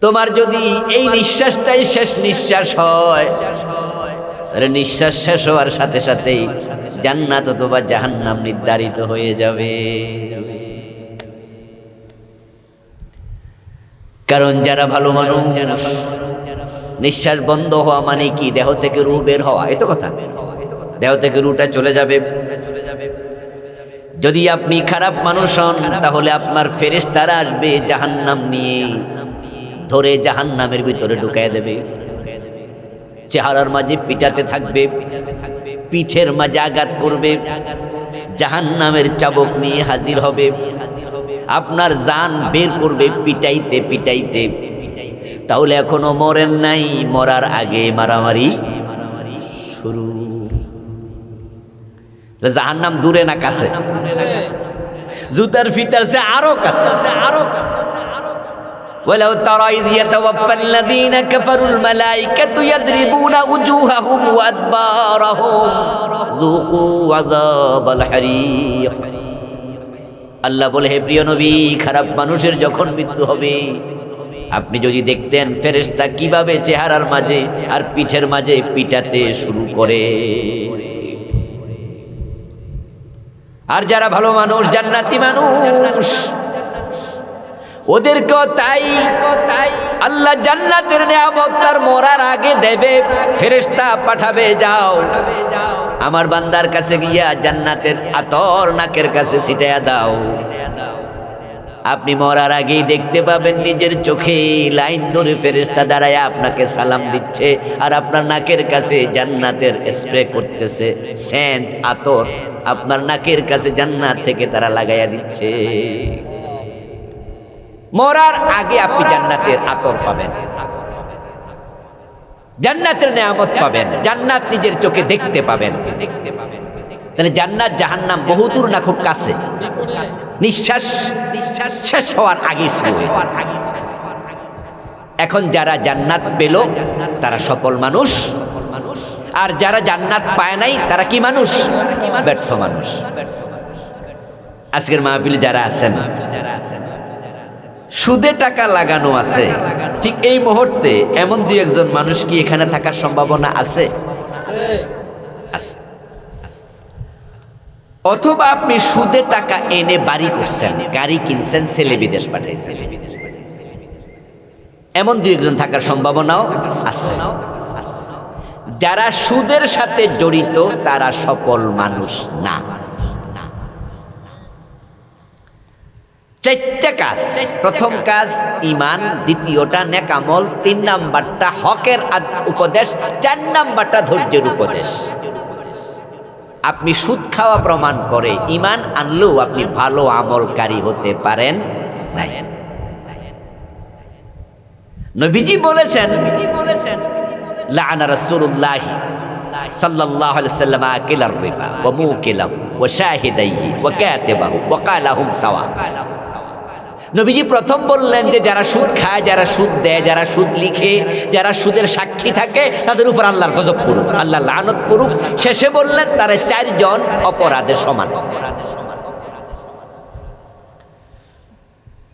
তোমার যদি এই নিঃশ্বাসটাই শেষ নিঃশ্বাস হয়, তাহলে নিঃশ্বাস শেষ হওয়ার সাথে সাথেই জান্নাত অথবা জাহান্নাম নির্ধারিত হয়ে যাবে। কারণ যারা ভালো মানুষ, নিঃশ্বাস বন্ধ হওয়া মানে কি? দেহ থেকে রূহ বের হওয়া, এই তো কথা। দেহ থেকে রূহটা চলে যাবে। যদি আপনি খারাপ মানুষ হন, তাহলে আপনার ফেরেশতারা আসবে জাহান্নাম নিয়ে, ধরে জাহান্নামের ভিতরে ঢুকায় দেবে। চেহারার মাঝে পিটাতে থাকবে, পিঠের মাঝে আঘাত করবে, জাহান্নামের চাবুক নিয়ে হাজির হবে, আপনার জান বের করবে পিটাইতে পিটাইতে। তাহলে এখনো মরেন নাই, মরার আগে মারামারি শুরু। জাহান্নাম দূরে না কাছে? জুতার ফিতার সে আরো কাছে, আরো কাছে। ولو ترى إذ يتوفى الذين كفروا الملائكة يضربون وجوههم وأدبارهم ذوقوا عذاب الحريق। আল্লাহ বলে, হে প্রিয় নবী, খারাপ মানুষের যখন মৃত্যু হবে, আপনি যদি দেখতেন ফেরেশতা কিভাবে চেহারার মাঝে আর পিঠের মাঝে পিটাতে শুরু করে। আর যারা ভালো মানুষ, জান্নাতি মানুষ, ওদেরকেও তাই আল্লাহ জান্নাতের নিয়ামত তার মরার আগে দেবে। ফেরেশতা পাঠাবে, যাও আমার বান্দার কাছে গিয়া জান্নাতের আতর নাকের কাছে ছিটাইয়া দাও। আপনি মরার আগেই দেখতে পাবেন নিজের চোখে লাইন ধরে ফেরেশতা দাঁড়ায় আপনাকে সালাম দিচ্ছে, আর আপনার নাকের কাছে জান্নাতের স্প্রে করতেছে, সেন্ট আতর আপনার নাকের কাছে জান্নাত থেকে তারা লাগাইয়া দিচ্ছে। মরার আগে আপনি জান্নাতের আতর পাবেন, জান্নাতের নিয়ামত পাবেন, জান্নাত নিজের চোখে দেখতে পাবেন। তাহলে জান্নাত জাহান্নাম বহুদূর না, খুব কাছে। নিঃশ্বাস শেষ হওয়ার আগে শুরু হয়ে যায়। এখন যারা জান্নাত পেল তারা সফল মানুষ, আর যারা জান্নাত পায় নাই তারা কি মানুষ? ব্যর্থ মানুষ। আজকের মাহফিলে যারা আছেন, সুদে টাকা লাগানো আছে, ঠিক এই মুহূর্তে এমন দুই একজন মানুষ কি এখানে থাকার সম্ভাবনা আছে? অথবা আপনি সুদে টাকা এনে বাড়ি করছেন, গাড়ি কিনছেন, ছেলে বিদেশ পাঠাইছেন, এমন দুই একজন থাকার সম্ভাবনাও আছে। যারা সুদের সাথে জড়িত তারা সফল মানুষ না। চারটা কাজ। প্রথম কাজ ঈমান, দ্বিতীয়টা নেক আমল, 3 নাম্বারটা হকের উপদেশ, 4 নাম্বারটা ধৈর্যের উপদেশ। আপনি সুদ খাওয়া প্রমাণ করে ঈমান আনলেও আপনি ভালো আমলকারী হতে পারেন না। নবীজি বলেছেন, লাআনা রাসূলুল্লাহি সাল্লাল্লাহু আলাইহি ওয়াসাল্লাম আকিলার রিবা ওয়া মুকিলাহু ওয়া শাহিদাইহি ওয়া কাতিবাহু ওয়া কালাহুম সাওয়া। নবীজি প্রথম বললেন যে যারা সুদ খায়, যারা সুদ দেয়, যারা সুদ লিখে, যারা সুদের সাক্ষী থাকে, তাদের উপর আল্লাহর গজব পড়ুক, আল্লাহর লানত পড়ুক। শেষে বললেন তারা 4 জন অপরাধে সমান।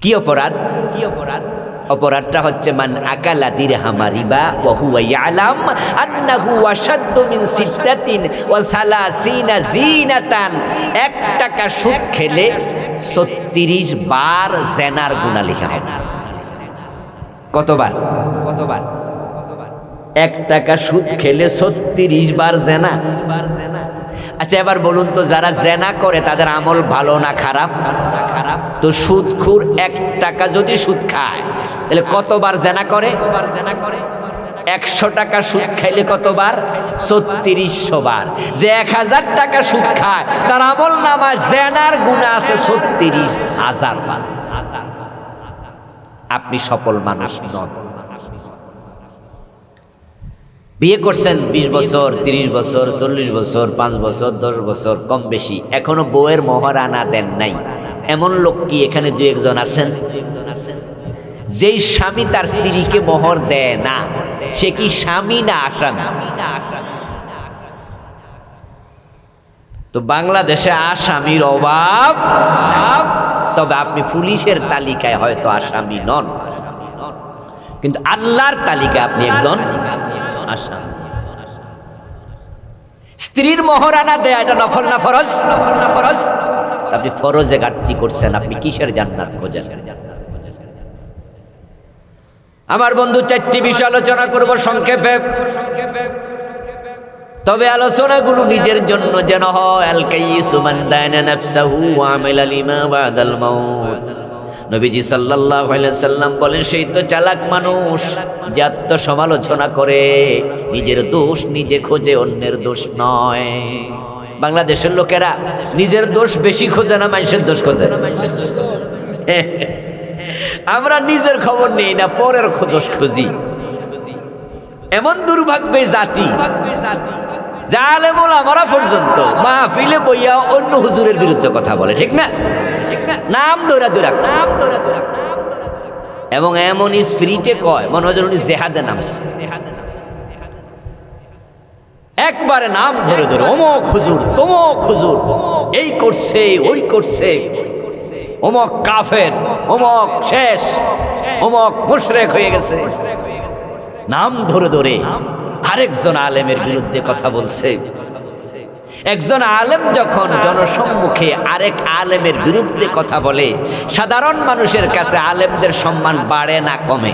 কি অপরাধ? কি অপরাধ? অপরাধটা হচ্ছে মান আকালা দিরহামা রিবা ওয়া হুয়া ইয়ালাম আন্নাহু আশাদ্দু মিন সিত্তাতিন ওয়া সালাসিনা জিনাতান। 1 টাকা সুদ খেলে 36 বার জেনার গুনাহ লেখা হবে। কতবার? 1 টাকা সুদ খেলে 36 বার জেনা। আচ্ছা, এবার বলুন তো, যারা জেনা করে তাদের আমল ভালো না খারাপ? তো সুদখোর 1 টাকা যদি সুদ খায় তাহলে কতবার জেনা করে? 100 টাকা সুদ খাইলে কতবার? 3600 বার। যে 1000 টাকা সুদ খায় তার আমল নামায় জেনার গুনাহ আছে 36,000 বার। আপনি সফল মানুষ নন। বিয়ে করছেন 20 বছর, 30 বছর, 40 বছর, 5 বছর, 10 বছর, কম বেশি, এখনো বউয়ের মোহর আনা দেন নাই। এমন লোক কি এখানে 2 একজন আছেন? যেই স্বামী তার স্ত্রীকে মোহর দেয় না, সে কি স্বামী না আসামি? তো বাংলাদেশে আসামির অভাব, তবে আপনি পুলিশের তালিকায় হয়তো আসামি নন, কিন্তু আল্লাহর তালিকা আপনি একজন আসামি। স্ত্রীর মহারানা দেয়া এটা নফল না ফরজ? আপনি ফরজে ঘাটতি করছেন, আপনি কিসের জান্নাত খোঁজেন? আমার বন্ধু, 4টি বিষয় আলোচনা করব সংক্ষেপে, তবে আলোচনাগুলো নিজের জন্য যেন হয়। আল কাইয়িসু মান দানা নাফসাহু ওয়া আমিলা লিমা বাদাল মাউত। নবীজি সাল্লাল্লাহু আলাইহি সাল্লাম বলেন, সেই তো চালাক মানুষ যে আত্মসমালোচনা করে, নিজের দোষ নিজে খোঁজে, অন্যের দোষ নয়। বাংলাদেশের লোকেরা নিজের দোষ বেশি খোঁজে না মানুষের দোষ খোঁজে? আমরা নিজের খবর নেই না, পরের দোষ খুঁজি। এমন দুর্ভাগ্য জাতি, জালেম ওলামারা পর্যন্ত মাহফিলে বইয়া অন্য হুজুরের বিরুদ্ধে কথা বলে, ঠিক না? নাম দৌড়া এবং এমন স্পিরিটে কয় মনে হয় উনি জেহাদে নামছে। একবারে নাম ধরে ধরে অমক হুজুর, তমক হুজুর, এই করছে ওই করছে, অমক কাফের, অমক শেষ, অমক মুশরিক হয়ে গেছে। নাম ধরে ধরে আরেকজন আলেমের বিরুদ্ধে কথা বলছে। একজন আলেম যখন জনসম্মুখে আরেক আলেমের বিরুদ্ধে কথা বলে, সাধারণ মানুষের কাছে আলেমদের সম্মান বাড়ে না কমে?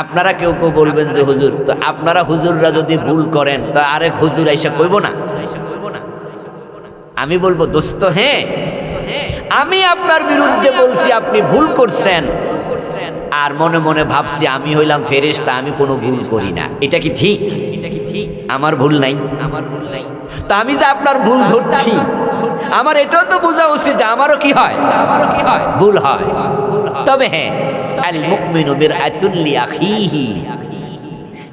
আপনারা কেউ কেউ বলবেন যে হুজুর, তো আপনারা হুজুররা যদি ভুল করেন তো আরেক হুজুর আইসা কইব না? আমি বলবো, দোস্ত, হ্যাঁ আমি আপনার বিরুদ্ধে বলছি, আপনি ভুল করছেন, আর মনে মনে ভাবছি আমি হইলাম ফেরেশতা, আমি কোনো ভুল করি না। এটা কি ঠিক? আমার ভুল নাই? তা আমি যে আপনার ভুল ধরছি, আমার এটাও তো বোঝা উচিত যে আমারও কি হয়, ভুল হয়। তবে হ্যাঁ, আল মুমিনু মিরআতুন লিআখিহি,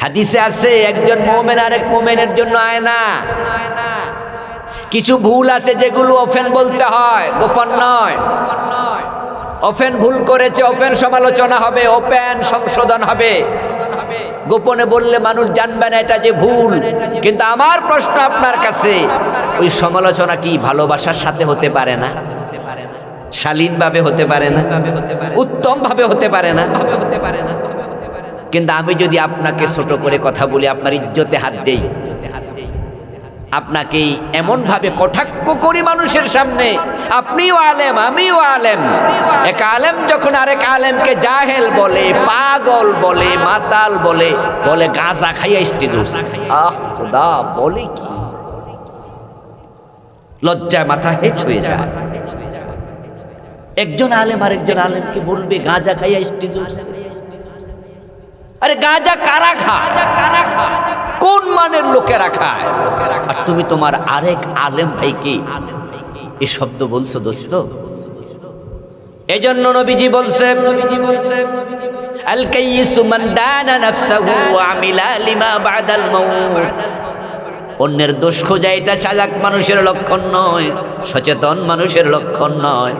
হাদিসে আছে একজন মুমিন আরেক মুমিনের জন্য আয়না। কিছু ভুল আছে যেগুলো ওপেন বলতে হয়, গোপন নয়। ওপেন ভুল করেছে, ওপেন সমালোচনা হবে, ওপেন সংশোধন হবে। গোপনে বললে মানুষ জানবে না এটা যে ভুল। কিন্তু আমার প্রশ্ন আপনার কাছে, ওই সমালোচনা কি ভালোবাসার সাথে হতে পারে না? শালীনভাবে হতে পারে না? উত্তম ভাবে হতে পারে না? কিন্তু আমি যদি আপনাকে ছোট করে কথা বলি, আপনার ইজ্জতে হাত দেই, আপনাকে এমন ভাবে কটাক্ষ করি মানুষের সামনে, আপনিও আলেম আমিও আলেম, এক আলেম যখন আরেক আলেমকে জাহেল বলে, পাগল বলে, মাতাল বলে, বলে গাঁজা খাইয়া স্টেজ উঠছে, আহ খোদা, বলে কি? লজ্জায় মাথা হেঁট হয়ে যায়। একজন আলেম আরেকজন আলেমকে বলবে গাঁজা খাইয়া স্টেজ উঠছে। আরে গাঁজা কারা খায়? কোন মানের লোকেরা খায়? আর তুমি তোমার আরেক আলেম ভাইকে এই শব্দ বলছো, দোস্ত। এজন্য নবীজি বলছে, আল কাইয়িসু মান দানা নাফসাহু ওয়া আমিলা লিমা বাদাল মাউত। অন্যের দোষ খোঁজা এটা চালাক মানুষের লক্ষণ নয়, সচেতন মানুষের লক্ষণ নয়।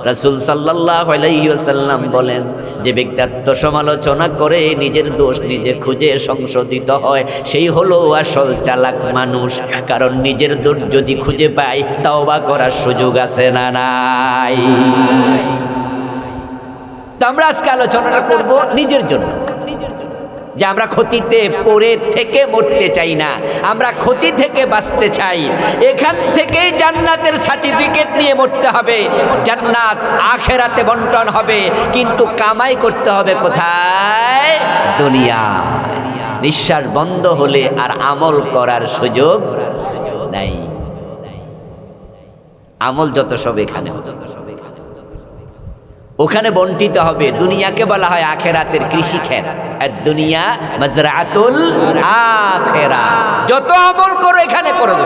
রাসূল সাল্লাল্লাহু আলাইহি ওয়াসাল্লাম বলেন, যে ব্যক্তি আত্মসমালোচনা করে, নিজের দোষ নিজে খুঁজে সংশোধিত হয়, সেই হলো আসল চালাক মানুষ। কারণ নিজের দোষ যদি খুঁজে পায়, তওবা করার সুযোগ আছে না নাই? তো আমরা আজকে আলোচনাটা করব নিজের জন্য, যে আমরা ক্ষতিতে পড়ে থেকে মরতে চাই না, আমরা ক্ষতি থেকে বাঁচতে চাই। এখান থেকেই জান্নাতের সার্টিফিকেট নিয়ে মরতে হবে। জান্নাত আখেরাতে বন্টন হবে, কিন্তু কামাই করতে হবে কোথায়? দুনিয়া। নিঃশ্বাস বন্ধ হলে আর আমল করার সুযোগ নাই। আমল যত সব এখানে, ওখানে বন্টিত হবে। দুনিয়াকে বলা হয় আখেরাতের কৃষি ক্ষেত, আর দুনিয়া মাজরাআতুল আখিরা। যত আমল করো এখানে করো,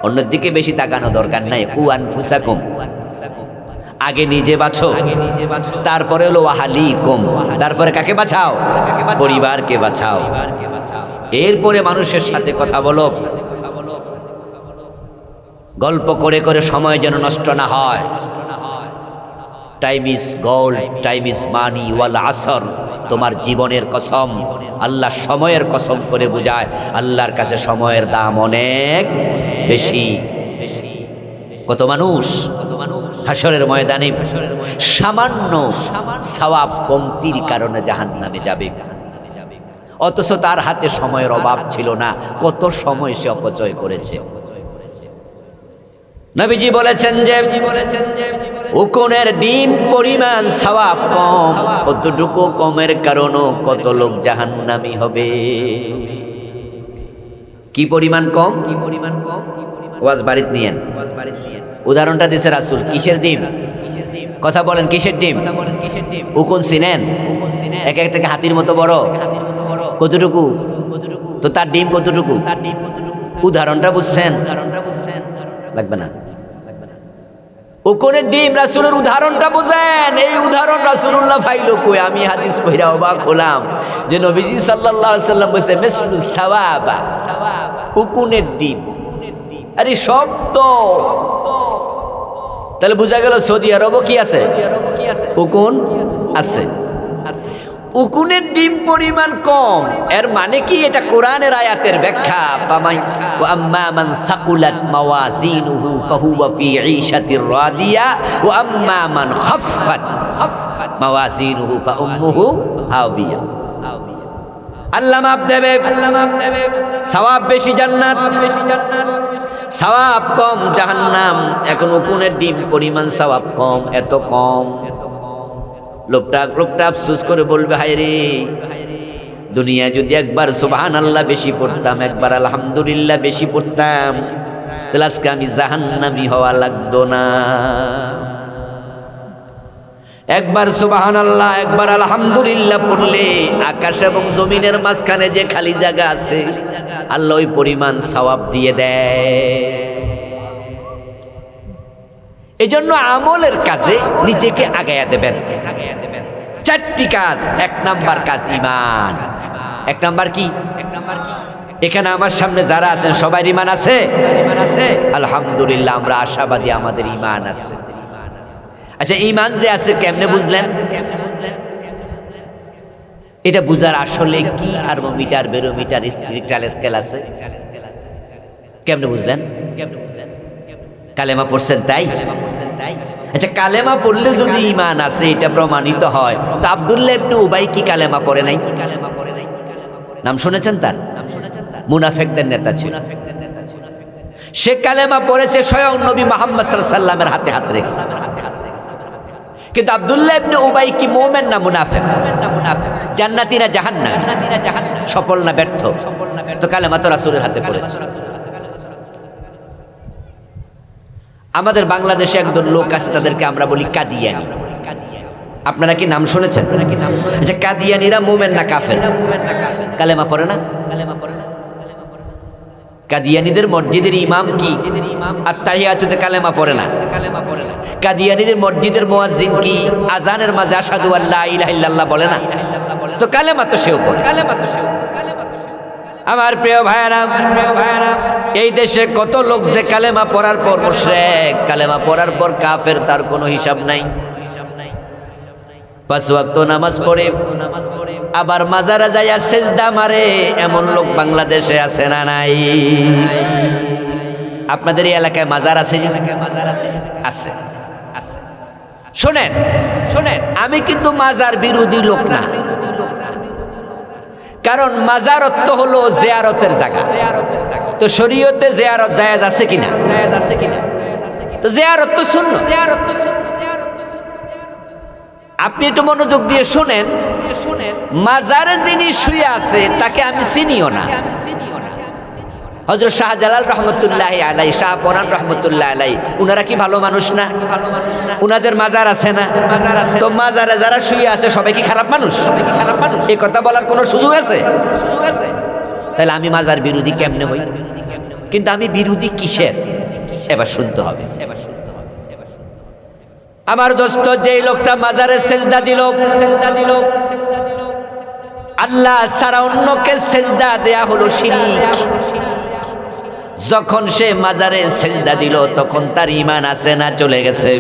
অন্যদিকে বেশি তাকানো দরকার নাই। কু আনফুসাকুম, আগে নিজে বাঁচো, তারপরে হলো আহলিকুম, তারপরে কাকে বাঁচাও? পরিবারকে বাঁচাও। এরপরে মানুষের সাথে কথা বলো। গল্প করে করে সময় যেন নষ্ট না হয়। Time is gold, time is money, ওয়াল আসর। তোমার জীবনের কসম, আল্লাহ সময়ের কসম করে বুঝায়, আল্লাহর কাছে সময়ের দাম অনেক বেশি। কত মানুষ হাশরের ময়দানে সামান্য সওয়াব কমতির কারণে জাহান্নামে যাবে, অথচ তার হাতে সময়ের অভাব ছিল না, কত সময় সে অপচয় করেছে। নবীজি বলেছেন যে উকুনের ডিম পরিমাণ সওয়াব কম, কতটুকু কমের কারণে কত লোক জাহান্নামী হবে। কি পরিমাণ কম? ওয়াজ বাড়িতে নিয়েন। উদাহরণটা দিছে রাসূল। কিসের ডিম? কথা বলেন, কিসের ডিম? উকুন চিনেন? এক একটা হাতির মতো বড়। কতটুকু? তো তার ডিম কতটুকু? উদাহরণটা বুঝছেন? লাগবে না। উকুনের ডিম রাসূলের উদাহরণটা বুঝেন। এই উদাহরণ রাসূলুল্লাহ ফাইলো কই? আমি হাদিস পড়া অবাক হলাম যে নবীজি সাল্লাল্লাহু আলাইহি সাল্লাম বলেছে মিসলু সাওয়াবা, উকুনের ডিম। আরে শব্দ, তাহলে বোঝা গেল সৌদি আরবও কি আছে? উকুন আছে। উকুনের ডিম পরিমাণ কম, এর মানে কি? এটা কোরআনের আয়াতের ব্যাখ্যা। ওয়া আম্মা মান সাকুলাত মাওয়াজিনুহু ফাহুয়া ফি ঈশাতির রাদিয়া ওয়া আম্মা মান খাফফাত মাওয়াজিনুহু ফাউম্মুহু হাবিয়া। আল্লাহ মাপ দেবে, সওয়াব বেশি জান্নাত, সওয়াব কম জাহান্নাম। এখন উকুনের ডিম পরিমাণ সওয়াব কম, এত কম। লোকটা আফসোস করে বলবে, হায় রে, দুনিয়া যদি একবার সুবহানাল্লাহ বেশি পড়তাম, একবার আলহামদুলিল্লাহ বেশি পড়তাম, তাহলে আজকে আমি জাহান্নামী হওয়া লাগতো না। একবার সুবহানাল্লাহ, একবার আলহামদুলিল্লাহ পড়লে আকাশ এবং জমিনের মাঝখানে যে খালি জায়গা আছে আল্লাহ ওই পরিমাণ সওয়াব দিয়ে দেয়। এজন্য আমলের কাজে নিজেকে আগায়া দেবেন। 4টি কাজ। 1 নাম্বার কাজ ঈমান। 1 নাম্বার কি? এখানে আমার সামনে যারা আছেন সবার ঈমান আছে? আলহামদুলিল্লাহ, আমরা আশাবাদী, আমাদের ঈমান আছে। আচ্ছা, ঈমান যে আছে কেমনে বুঝলেন? এটা বুঝার আসলে কি থার্মোমিটার, বেরোমিটার, স্পিরিচুয়াল স্কেল আছে? কেমনে বুঝলেন? কালেমা পড়ছেন তাই? আচ্ছা, কালেমা পড়লে যদি ঈমান আছে এটা প্রমাণিত হয়, তো আব্দুল্লাহ ইবনে উবাই কি কালেমা পড়ে নাই? নাম শুনেছেন তার? মুনাফিকদের নেতা ছিল। সে কালেমা পড়েছে স্বয়ং নবী মুহাম্মদ সাল্লাল্লাহু আলাইহি ওয়াসাল্লামের হাতে হাত রেখে। কিন্তু আব্দুল্লাহ ইবনে উবাই কি মুমিন না মুনাফিক? জান্নাতি না জাহান্নামী? সফল না ব্যর্থ? তো কালেমা তো রাসূলের হাতে পড়েছে। আমাদের বাংলাদেশে একজন লোক আছে, তাদেরকে আমরা বলি কাদিয়ানি। আপনারা কি নাম শুনেছেন? আচ্ছা, কাদিয়ানিরা মুমিন না কাফের? কালেমা পড়ে না? কাদিয়ানিদের মসজিদের ইমাম কি? আত্তাহিয়াতুতে কালেমা পড়ে না। কাদিয়ানিদের মসজিদের মুয়াজ্জিন কি আজানের মাঝে আশহাদু আল্লা ইলাহা ইল্লাল্লাহ বলে না? তো কালেমা তো সেও পড়ে। আমার প্রিয় ভাইরা, এই দেশে কত লোক যে কালেমা পড়ার পর মুশরিক, কালেমা পড়ার পর কাফের, তার কোনো হিসাব নাই। 5 ওয়াক্ত নামাজ পড়ে আবার মাজারে যাইয়া সিজদা মারে, এমন লোক বাংলাদেশে আছে না নাই? আপনাদের এই এলাকায় মাজার আছে? আছে। শোনেন, আমি কিন্তু মাজার বিরোধী লোক না। কারণ মাজার অর্থ হলো জিয়ারতের জায়গা। তো শরীয়তে জিয়ারত জায়েজ আছে কিনা? তো জিয়ারত তো সুন্নাহ। আপনি একটু মনোযোগ দিয়ে শুনেন। মাজারে যিনি শুয়ে আছে তাকে আমি চিনিও না। হযরত শাহজালাল রহমতুল্লাহি আলাইহি, শাহ পরান রহমতুল্লাহি আলাইহি, উনারা কি ভালো মানুষ না? উনাদের মাজার আছে না? তো মাজারে যারা শুয়ে আছে সবাই কি খারাপ মানুষ? এই কথা বলার কোনো সুযোগ আছে? তাহলে আমি মাজার বিরোধী কেমনে হই? কিন্তু আমি বিরোধী কিসের? এবার শুনতে হবে। আমার দোস্ত, যেই লোকটা মাজারে সেজদা দিল, আল্লাহ ছাড়া অন্যকে সেজদা দেয়া হলো শিরক। যখন সে মাজারে সেজদা দিল তখন তার ঈমান আছে না চলে গেছে?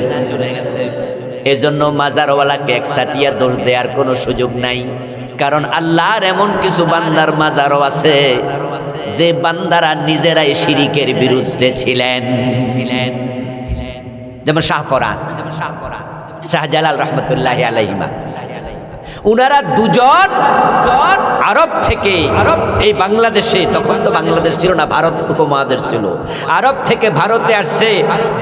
এজন্য মাজারওয়ালাকে একসাটিয়া দোষ দেওয়ার কোনো সুযোগ নাই। কারণ আল্লাহর এমন কিছু বান্দার মাজারও আছে যে বান্দারা নিজেরাই শিরকের বিরুদ্ধে ছিলেন। যেমন শাহপরান, শাহজালাল রহমতুল্লাহি আলাইহিমা, উনারা দুজন আরব থেকে, এই বাংলাদেশে, তখন তো বাংলাদেশ ছিল না, ভারত উপমহাদেশ ছিল, আরব থেকে ভারতে আসছে,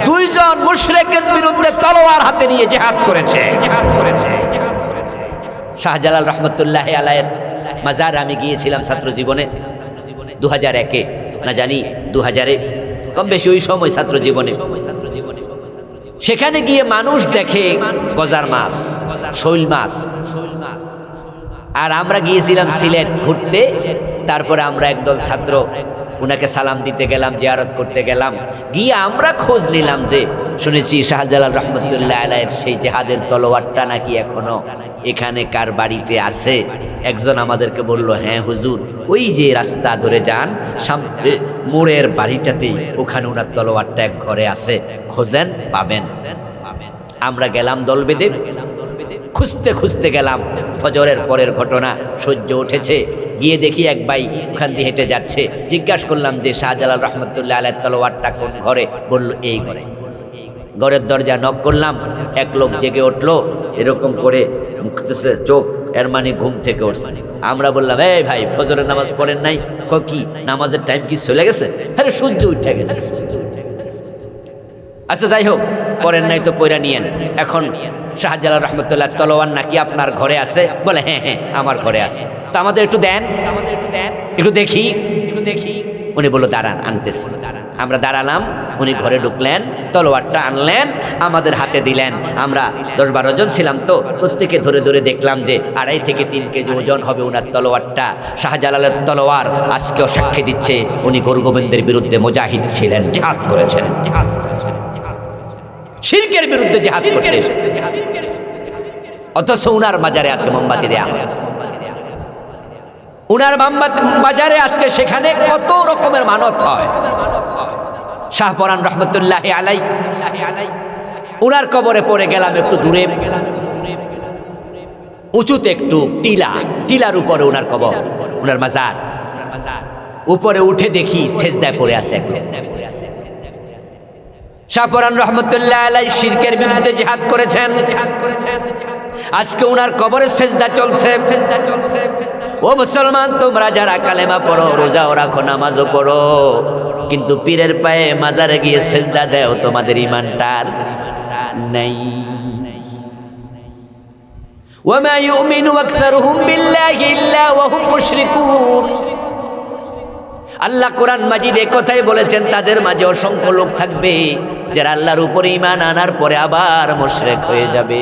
দুইজন মুশরিকের বিরুদ্ধে তলোয়ার হাতে নিয়ে জিহাদ করেছে। শাহজালাল রহমতুল্লাহি আলাইহির মাজার আমি গিয়েছিলাম ছাত্র জীবনে 2001-এ, না জানি 2000-এ, কম বেশি ওই সময় ছাত্র জীবনে। সেখানে গিয়ে মানুষ দেখে গজার মাছ, শৈল মাছ, আর আমরা গিয়েছিলাম সিলেট ঘুরতে। তারপরে আমরা একদল ছাত্র উনাকে সালাম দিতে গেলাম, জিয়ারত করতে গেলাম। গিয়ে আমরা খোঁজ নিলাম যে শুনেছি শাহজালাল রহমতুল্লাহ আলাইহির সেই জিহাদের তলোয়ারটা নাকি এখনো এখানে কার বাড়িতে আছে। একজন আমাদেরকে বলল, হ্যাঁ হুজুর, ওই যে রাস্তা ধরে যান সামনে মোড়ের বাড়িটাতেই ওখানে ওনার তলোয়ারটা এক ঘরে আছে, খোঁজেন পাবেন। আমরা গেলাম দল বেঁধে, খুঁজতে খুঁজতে গেলাম। ফজরের পরের ঘটনা, সূর্য উঠেছে, গিয়ে দেখি এক ভাই ওখান দিয়ে হেঁটে যাচ্ছে। জিজ্ঞাসা করলাম যে শাহজালাল রহমতুল্লাহ আলাইহির তলোয়ারটা কোন ঘরে? বলল এই ঘরে। ঘরের দরজা নক করলাম, এক লোক জেগে উঠলো, এরকম করে মুখতেছে চোখ, এর মানে ঘুম থেকে উঠছে। আমরা বললাম, এই ভাই ফজরের নামাজ পড়েন নাই? কি নামাজের টাইম কি চলে গেছে? আরে সূর্য উঠে গেছে। আচ্ছা যাই হোক, পড়েন নাই তো পয়রা নিয়েন। এখন শাহজালাল রহমতুল্লাহ তলোয়ার নাকি আপনার ঘরে আছে? বলে হ্যাঁ হ্যাঁ আমার ঘরে আছে। তো আমাদের একটু দেন, একটু দেখি। উনি বললো দাঁড়ান, আনতেছি। আমরা দাঁড়ালাম, উনি ঘরে ঢুকলেন, তলোয়ারটা আনলেন, আমাদের হাতে দিলেন। আমরা 10-12 জন ছিলাম, তো প্রত্যেকে ধরে ধরে দেখলাম যে 2.5 থেকে 3 কেজি ওজন হবে উনার তলোয়ারটা। শাহজালালের তলোয়ার আজকেও সাক্ষী দিচ্ছে উনি গুরু গোবিন্দের বিরুদ্ধে মুজাহিদ ছিলেন, জিহাদ করেছেন, শিরকের বিরুদ্ধে জিহাদ করতে। অথচ উনার মাজারে আজকে মোমবাতি দেয়া হয়, উনার বাজারে আজকে সেখানে কত রকমের মানত হয়। শাহপরান রহমতুল্লাহি আলাই, উনার কবরে পড়ে গেলাম একটু দূরে, উঁচুতে একটু টিলার উপরে উনার কবর, উনার মাজার। উপরে উঠে দেখি সেজদায় পড়ে আছে। শাহপরান রহমতুল্লাহ আলাই শিরকের বিরুদ্ধে জিহাদ করেছেন, আজকে উনার কবরে সেজদা চলছে। ও মুসলমান, তোমরা যারা কালেমা পড়ো, রোজাও রাখো, নামাজও পড়ো, কিন্তু পীরের পায়ে মাজারে গিয়ে সেজদা দেও, তোমাদের ঈমানটার নাই। ওয়ামা ইউমিনু আকসারুহুম বিল্লাহি ইল্লা ওয়া হুম মুশরিকুন। আল্লাহ কোরআন মাজিদে কথাই বলেছেন, তাদের মাঝে অসংখ্য লোক থাকবে যারা আল্লাহর উপরে ঈমান আনার পরে আবার মুশরিক হয়ে যাবে।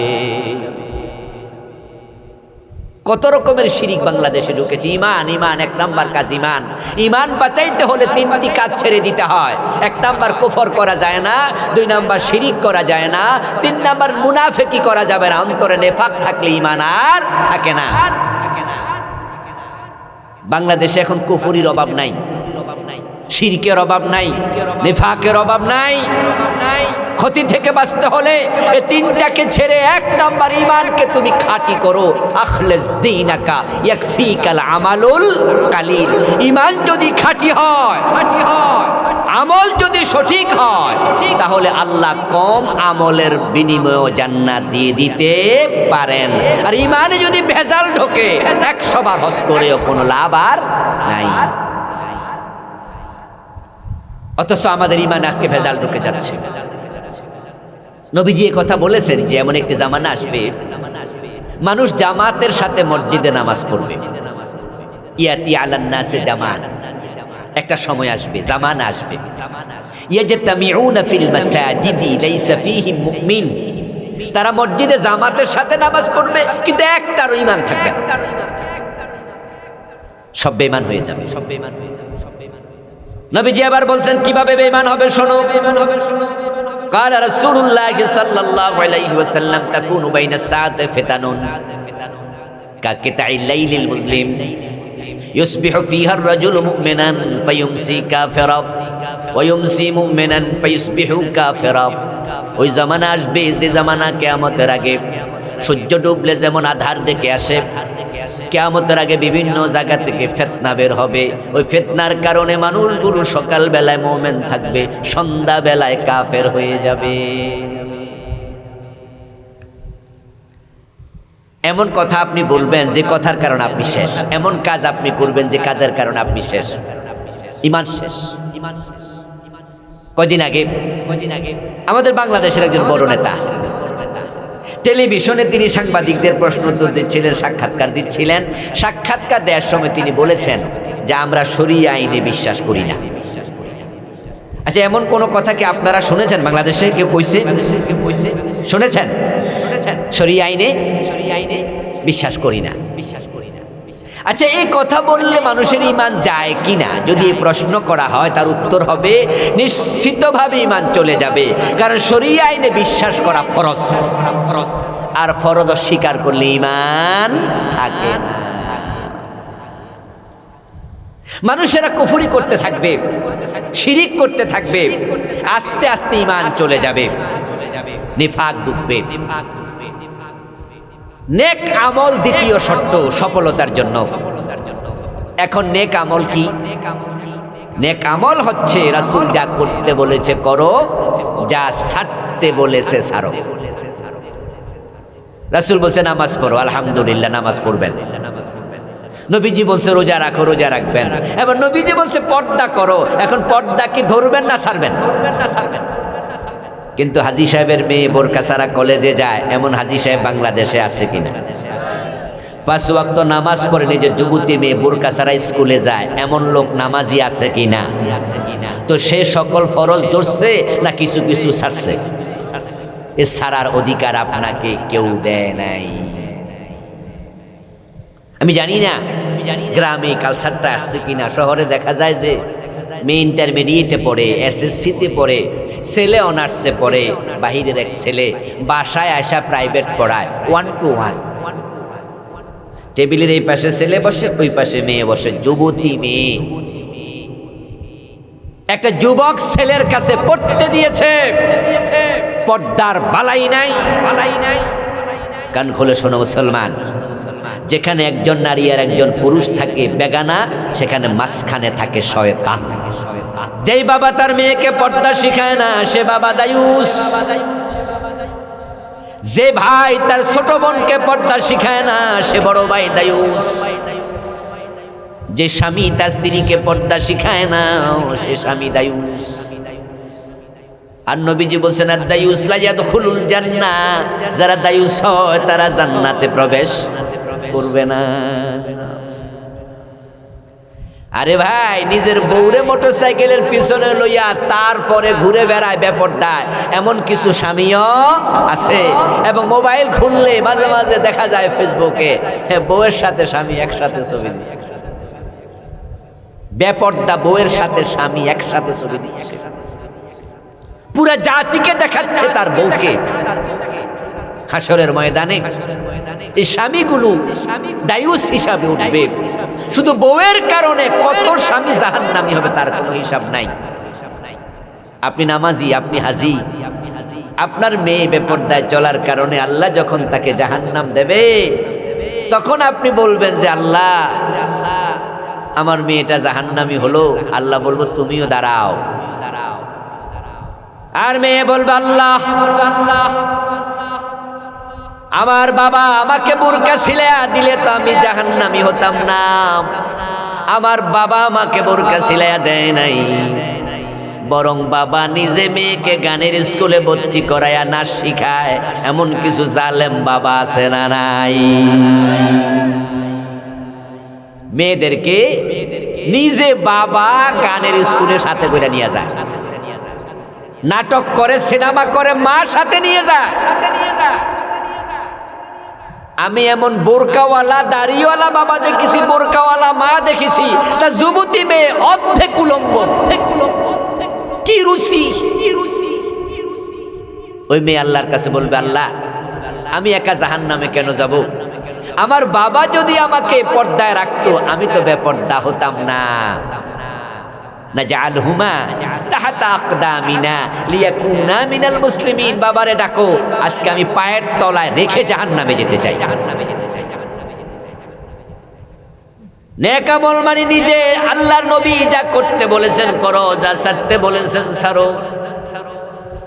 কত রকমের শিরিক বাংলাদেশে ঢুকেছে। ইমান 1 নাম্বার কাজ ইমান। ইমান বাঁচাইতে হলে 3টি কাজ ছেড়ে দিতে হয়। 1 নাম্বার কুফর করা যায় না, 2 নাম্বার শিরিক করা যায় না, 3 নাম্বার মুনাফিকি করা যাবে না। অন্তরে নেফাক থাকলে ইমান আর থাকে না। বাংলাদেশে এখন কুফরির অভাব নাই, শিরকের অভাব নাই, নেফাকের অভাব নাই। ক্ষতি থেকে বাঁচতে হলে এই 3টাকে ছেড়ে 1 নাম্বার ঈমানকে তুমি খাঁটি করো। আখলিস দীনাকা ইয়াকফিকাল আমালুল কালিল। ঈমান যদি খাঁটি হয়, আমল যদি সঠিক হয়, তাহলে আল্লাহ কম আমলের বিনিময়ে জান্নাত দিয়ে দিতে পারেন। আর ঈমানে যদি ভেজাল ঢোকে, 100 বার হজ করেও কোনো লাভ আর নাই। অথচ আমাদের ঈমানে আজকে ভেজাল ঢুকে যাচ্ছে। নবীজি কথা বলেছেন যে এমন একটি জামানা আসবে, মানুষ জামাতের সাথে মসজিদে নামাজ পড়বে। ইয়াতি আলান নাসে জামান, একটা সময় আসবে, জামানা আসবে, ইয়াজতামিউনা ফিল মাসাজিদি লাইসা ফীহিম মুমিন। তারা মসজিদে জামাতের সাথে নামাজ পড়বে, কিন্তু একটারও ঈমান থাকবে না, সব বেঈমান হয়ে যাবে। নবীজি আবার বলছেন কিভাবে বেঈমান হবে, শোনো। قال رسول الله صلى الله عليه وسلم تكون بين الساعة فتن كقطع الليل المظلم يصبح فيها الرجل مؤمنا فيمسي كافرا ويمسي مؤمنا فيصبح كافرا। ওই জামানা আসবে যে জামানা কিয়ামতের আগে সূর্য ডুবলে যেমন আধার ডেকে আসে, কিয়ামতের আগে বিভিন্ন জায়গা থেকে ফিতনা বের হবে। ওই ফিতনার কারণে মানুষগুলো সকাল বেলায় মুমিন থাকবে, সন্ধ্যা বেলায় কাফের হয়ে যাবে। এমন কথা আপনি বলবেন যে কথার কারণে আপনি শেষ, এমন কাজ আপনি করবেন যে কাজের কারণে আপনি শেষ, ঈমান শেষ। কয়দিন আগে আমাদের বাংলাদেশের একজন বড় নেতা টেলিভিশনে তিনি সাংবাদিকদের প্রশ্ন উত্তর দিচ্ছিলেন, সাক্ষাৎকার দিচ্ছিলেন। সাক্ষাৎকার দেওয়ার সময় তিনি বলেছেন যে আমরা শরিয়া আইনে বিশ্বাস করি না। আচ্ছা, এমন কোন কথা কি আপনারা শুনেছেন বাংলাদেশে কেউ কইছে? শুনেছেন? শরিয়া আইনে বিশ্বাস করি না। আচ্ছা, এই কথা বললে মানুষের ঈমান যায় কিনা যদি এই প্রশ্ন করা হয়, তার উত্তর হবে নিশ্চিতভাবে ঈমান চলে যাবে। কারণ শরিয়া আইনে বিশ্বাস করা ফরজ, আর ফরজ অস্বীকার করলে ঈমান থাকে না। মানুষেরা কুফরি করতে থাকবে, শিরিক করতে থাকবে, আস্তে আস্তে ঈমান চলে যাবে, নিফাক ঢুকবে। নেক আমল দ্বিতীয় শর্ত সফলতার জন্য। এখন নেক আমল কি? নেক আমল হচ্ছে রাসূল যা করতে বলেছে করো, যা ছাড়তে বলেছে ছাড়ো। রাসূল বলছে নামাজ পড়ো, আলহামদুলিল্লাহ নামাজ পড়বেন। নবীজি বলছে রোজা রাখো, রোজা রাখবেন। এবার নবীজি বলছে পর্দা করো, এখন পর্দা কি ধরবেন না ছাড়বেন? কিন্তু হাজী সাহেবের মেয়ে বোরকা ছাড়া কলেজে যায়, এমন হাজী সাহেব বাংলাদেশে আছে কিনা? 5 ওয়াক্ত নামাজ পড়ে নিজের যুবতী মেয়ে বোরকা ছাড়া স্কুলে যায়, এমন লোক নামাজি আছে কিনা? তো সে সকল ফরজ ধরছে না কিছু কিছু ছাড়ছে? এ ছাড়ার অধিকার আপনাকে কেউ দেয় নাই। আমি জানি না গ্রামে কালচারটা আসছে কিনা। শহরে দেখা যায় যে মেয়ে ইন্টারমিডিয়েটে পড়ে, এসএসসিতে পড়ে, ছেলে অনার্সে পড়ে, বাহিরের এক ছেলে বাসায় আসা প্রাইভেট পড়ায় 1 to 1। টেবিলের এই পাশে ছেলে বসে, ওই পাশে মেয়ে বসে, যুবতী মেয়ে। একটা যুবক ছেলের কাছে পড়তে দিয়েছে, পর্দার বালাই নাই। কান খুলে শোনো মুসলমান, যেখানে একজন নারী আর একজন পুরুষ থাকে বেগানা, সেখানে মাঝখানে থাকে শয়তান। যেই বাবা তার মেয়েকে পর্দা শিখায় না, সে বাবা দায়ুস। যে ভাই তার ছোট বোনকে পর্দা শিখায় না, সে বড় ভাই দায়ুস। যে স্বামী তার স্ত্রীকে পর্দা শিখায় না, সে স্বামী দায়ুস। আর নবীজি বলছেন আদ-দায়ুস লা ইয়াদখুলুল জান্নাহ, যারা দায়ুস হয় তারা জান্নাতে প্রবেশ করবে না। আরে ভাই, নিজের বউরে মোটরসাইকেলের পিছনে লইয়া তারপরে ঘুরে বেড়ায় বেপরদায়, এমন কিছু স্বামীও আছে। এবং মোবাইল খুললে মাঝে মাঝে দেখা যায় ফেসবুকে বউয়ের সাথে স্বামী একসাথে ছবি দিচ্ছে। বেপরদা বউয়ের সাথে স্বামী একসাথে ছবি দিচ্ছে, পুরা জাতিকে দেখাচ্ছে তার বউকে। হাসরের ময়দানে এই স্বামীগুলো দায়ুস হিসাবে উঠবে। শুধু বউয়ের কারণে কত স্বামী জাহান্নামী হবে তার কোনো হিসাব নাই। আপনি নামাজি, আপনি হাজি, আপনার মেয়ে বেপরদায় চলার কারণে আল্লাহ যখন তাকে জাহান্নাম দেবে, তখন আপনি বলবেন যে আল্লাহ, আমার মেয়েটা জাহান্নামী হলো। আল্লাহ বলবো তুমিও দাঁড়াও। আর মেয়ে বলবে আল্লাহ, আমার বাবা আমাকে বোরকা ছিলাইয়া দিলে তো আমি জাহান্নামী হতাম না। আমার বাবা আমাকে বোরকা ছিলাইয়া দেয় নাই, বরং বাবা নিজে মেয়েকে গানের স্কুলে ভর্তি করাইয়া নাচ শিখায়। এমন কিছু জালেম বাবা আছে না নাই? মেয়েদেরকে নিজে বাবা গানের স্কুলের সাথে করে নিয়ে যায়, নাটক করে, সিনেমা করে, মা সাথে নিয়ে যায়। আমি এমন বোরকাওয়ালা দাড়িওয়ালা বাবা দেখেছি, বোরকাওয়ালা মা দেখেছি, তা যুবতী মেয়ে অর্ধেক উলঙ্গ। কি রুচি! ওই মেয়ে আল্লাহর কাছে বলবে আল্লাহ, আমি একা জাহান্নামে কেন যাব? আমার বাবা যদি আমাকে পর্দায় রাখতো, আমি তো বেপর্দা হতাম না। নাজআলহুমা তাহতা আকদামিনা লিয়াকুনা মিনাল মুসলিমিন। বাবারে ডাকো, আজকে আমি পায়ের তলায় রেখে জাহান্নামে যেতে চাই। নেক আমল মানে নিজে আল্লাহর নবী যা করতে বলেছেন করো, যা ছাড়তে বলেছেন ছাড়ো।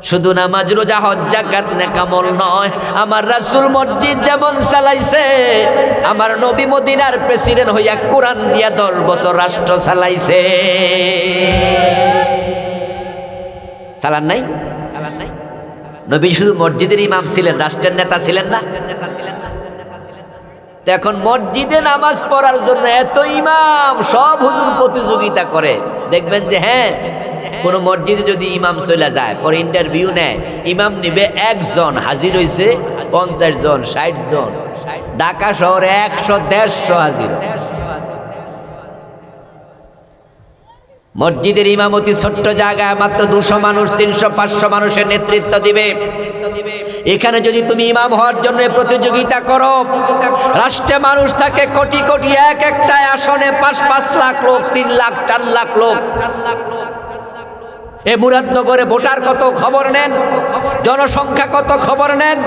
শুধু নামাজ রোজা হজ যাকাত নেকামল নয়, আমার রাসূল মসজিদ যেমন চালাইছে, আমার নবী মদিনার প্রেসিডেন্ট হইয়া কোরআন দিয়া 10 বছর রাষ্ট্র চালাইছে। চালান নাই? নবী শুধু মসজিদের ইমাম ছিলেন, রাষ্ট্রের নেতা ছিলেন না। তো এখন মসজিদে নামাজ পড়ার জন্য এত ইমাম, সব হুজুর প্রতিযোগিতা করে। দেখবেন যে হ্যাঁ, কোন মসজিদে যদি ইমাম চলে যায়, পরে ইন্টারভিউ নেয়, ইমাম নিবে 1 জন, হাজির হইছে 50 জন 60 জন। ঢাকা শহরে 100-150 হাজির। মসজিদের ইমামতি ছোট্ট জায়গায় মাত্র 200 মানুষ, 300-500 মানুষের নেতৃত্ব দিবে। এখানে যদি তুমি ইমাম হওয়ার জন্য প্রতিযোগিতা করো, রাষ্ট্রে মানুষ থাকে কোটি কোটি, এক একটা আসনে 5-5 লাখ লোক, 3 লাখ 4 লাখ লোক। এ মুরাদনগরে ভোটার কত খবর নেন, জনসংখ্যা কত খবর নেন,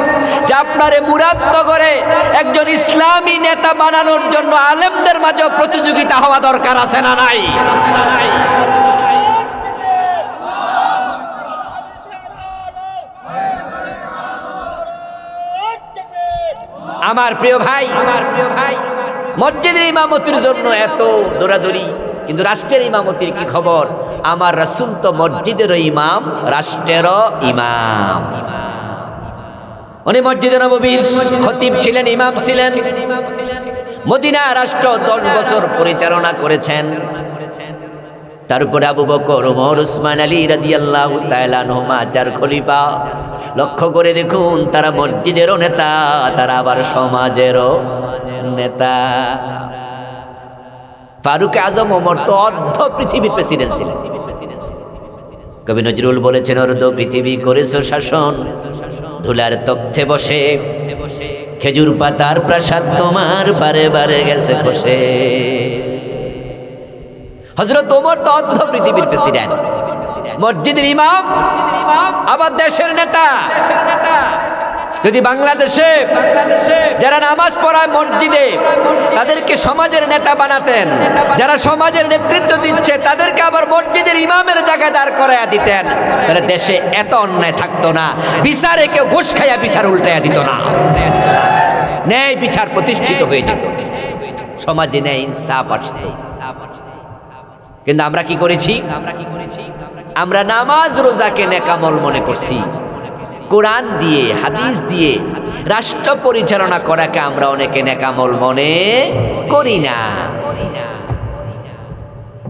যে আপনার এই মুরাদনগরে একজন ইসলামী নেতা বানানোর জন্য আলেমদের মাঝে প্রতিযোগিতা হওয়া দরকার আছে না নাই? আমার প্রিয় ভাই, মসজিদের ইমামতির জন্য এত দৌড়াদৌড়ি, কিন্তু রাষ্ট্রের ইমামতির কি খবর? আমার রাসূল তো মসজিদেরও ইমাম, রাষ্ট্রেরও ইমাম। উনি মসজিদে নববীর খতিব ছিলেন, ইমাম ছিলেন। মদিনা রাষ্ট্র 10 বছর পরিচালনা করেছেন। তারপরে আবু বকর, ওমর, উসমান, আলী রাদিয়াল্লাহু তাআলা আনহুমা 4 খলিফা। লক্ষ্য করে দেখুন, তারা মসজিদেরও নেতা, তারা আবার সমাজেরও নেতা। ফারুক আজম ওমর তো অর্ধ পৃথিবীর প্রেসিডেন্ট ছিলেন। কবি নজরুল বলেছেন, অর্ধ পৃথিবী করেছো শাসন, ধুলার তখ্তে বসে, খেজুর পাতার প্রাসাদ তোমার বারে বারে গেছে খসে। হযরত ওমর তো অর্ধ পৃথিবীর প্রেসিডেন্ট, মসজিদের ইমাম, আবার দেশের নেতা। যদি বাংলাদেশে যারা নামাজ পড়ায় মসজিদে, তাদেরকে সমাজের নেতা বানাতেন, যারা সমাজের নেতৃত্ব দিচ্ছে তাদেরকে আবার মসজিদের ইমামের জায়গায় দাঁড় করাইয়া দিতেন, তাহলে দেশে এত অন্যায় থাকতো না। বিচারে কেউ ঘুষ খাইয়া বিচার উল্টাইয়া দিত না, ন্যায় বিচার প্রতিষ্ঠিত হয়ে যেত, সমাজে ন্যায় ইনসাফ আসতো। কিন্তু আমরা কি করেছি? আমরা নামাজ রোজাকে নেকামল মনে করছি। কোরআন দিয়ে, হাদিস দিয়ে রাষ্ট্র পরিচালনা করাকে আমরা অনেকে নেকামল মনে করি না।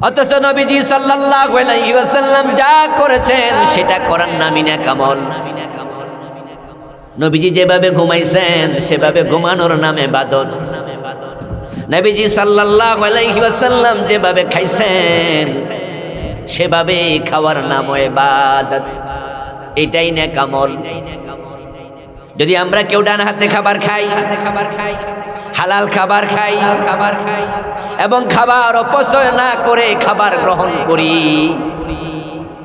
অথচ নবীজি সাল্লাল্লাহু আলাইহি ওয়াসাল্লাম যা করেছেন সেটা করার নামই নেকামল। নবীজি যেভাবে ঘুমাইছেন সেভাবে ঘুমানোর নামে ইবাদত। নবীজি সাল্লাল্লাহু আলাইহি ওয়াসাল্লাম যেভাবে খাইছেন সেভাবে খাওয়ার নাম ইবাদত, এটাই নেকামল। যদি আমরা কেউ ডান হাতে খাবার খাই, হালাল খাবার খাই, এবং খাবার অপচয় না করে খাবার গ্রহণ করি,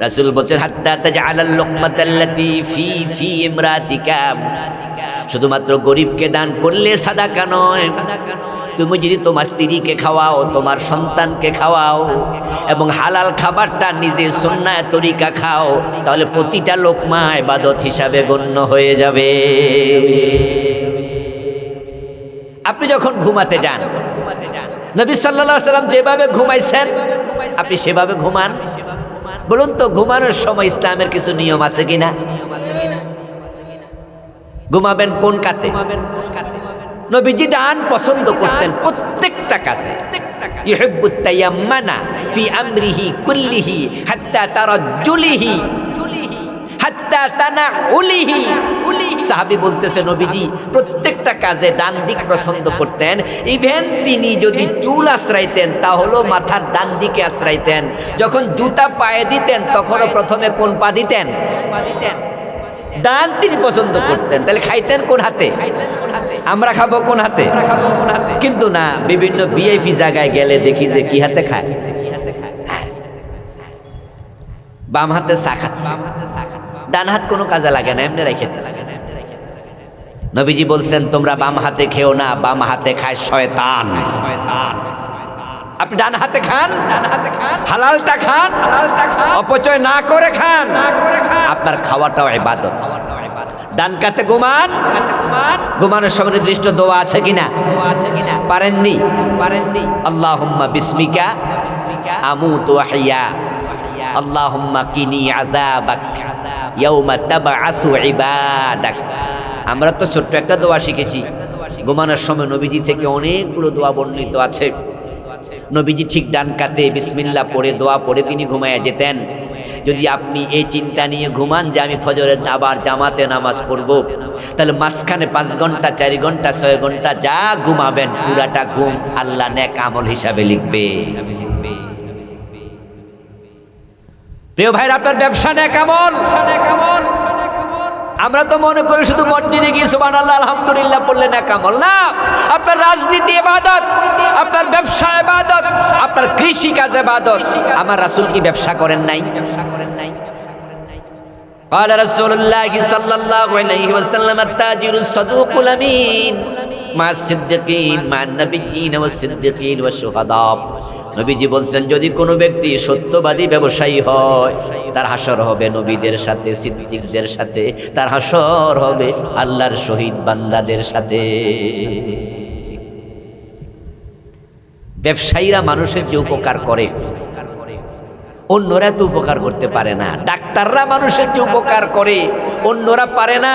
রাসূল বলেন হাত্তা তাজআলাল লুকমাতাল্লাতী ফি ইমরাতিকা, শুধুমাত্র গরিবকে দান করলে সাদাকা নয়, তুমি যদি তোমার স্ত্রীকে খাওয়াও, তোমার সন্তানকে খাওয়াও, এবং হালাল খাবারটা নিজে সুন্নাহ তরিকা খাও, তাহলে প্রতিটা লোকমা ইবাদত হিসাবে গণ্য হয়ে যাবে। আপনি যখন ঘুমাতে যান, নবী সাল্লাল্লাহু আলাইহি ওয়াসাল্লাম যেভাবে ঘুমাইছেন আপনি সেভাবে ঘুমান। বলুন তো, ঘুমানোর সময় ইসলামের কিছু নিয়ম আছে কিনা? ঘুমাবেন কোন কাতে? নবীজি ডান পছন্দ করতেন প্রত্যেকটা কাজে। ইউহিব্বুত তায়াম্মানা ফি আমরিহি কুল্লিহি হাত্তা তারাজ্জুলিহি হাত্তা তানাউলিহি। সাহাবী বলতেছে, নবীজি প্রত্যেকটা কাজে ডান দিক পছন্দ করতেন। ইভেন তিনি যদি চুল আশ্রাইতেন তাহলেও মাথার ডান দিকে আশ্রাইতেন। যখন জুতা পায়ে দিতেন তখনও প্রথমে কোন পা দিতেন? ডান তিনি পছন্দ করতেন। তাহলে খাইতেন কোন হাতে? আমরা খাবো কোন হাতে? কিন্তু না, বিভিন্ন ভিআইপি জায়গায় গেলে দেখি যে কি হাতে খায়, বাম হাতে চা খাচ্ছে, ডান হাত কোনো কাজে লাগে না, এমনি রেখে দিচ্ছে। নবীজি বলছেন তোমরা বাম হাতে খেও না, বাম হাতে খায় শয়তান। আপনি ডান হাতে খান, হালালটা খান, অপচয় না করে খান, আপনার খাওয়াটাও ইবাদত। ডান কাতে ঘুমান, ঘুমানোর সময় নির্দিষ্ট দোয়া আছে কিনা? পারেননি? আল্লাহুম্মা বিসমিকা আমুতু ওয়া আহইয়া, আল্লাহুম্মা কিনি আযাবাক ইয়াউমা তাবআসু ইবাদাক। আমরা তো ছোট্ট একটা দোয়া শিখেছি। ঘুমানোর সময় নবীজি থেকে অনেকগুলো দোয়া বর্ণিত আছে। নবীজি ঠিক ডান কাতে বিসমিল্লাহ পড়ে দোয়া পড়ে তিনি ঘুমায়া যেতেন। যদি আপনি এই চিন্তা নিয়ে ঘুমান যে আমি ফজরের আবার জামাতে নামাজ পড়ব, তাহলে মাঝখানে 5 ঘন্টা 4 ঘন্টা 6 ঘন্টা যা ঘুমাবেন পুরাটা ঘুম আল্লাহ নেক আমল হিসাবে লিখবে। প্রিয় ভাইরা, আপনার ব্যবসা নেক আমল। আমরা তো মনে করি শুধু মসজিদে গিয়ে সুবহানাল্লাহ আলহামদুলিল্লাহ পড়লে নেক আমল। না, আপনার রাজনীতি ইবাদত, আপনার ব্যবসা ইবাদত, আপনার কৃষি কাজ ইবাদত। আমার রাসূল কি ব্যবসা করেন নাই? قال رسول الله صلى الله عليه وسلم التاجر الصدوق الامين مع الصديقين مع النبيين والصديقين والشهداء। নবীজি বলছেন, যদি কোনো ব্যক্তি সত্যবাদী ব্যবসায়ী হয় তার হাসর হবে নবীদের সাথে, সিদ্দিকদের সাথে, তার হাসর হবে আল্লাহর শহীদ বান্দাদের সাথে। ব্যবসায়ীরা মানুষের যে উপকার করে অন্যরা তো উপকার করতে পারে না। ডাক্তাররা মানুষের যে উপকার করে অন্যরা পারে না।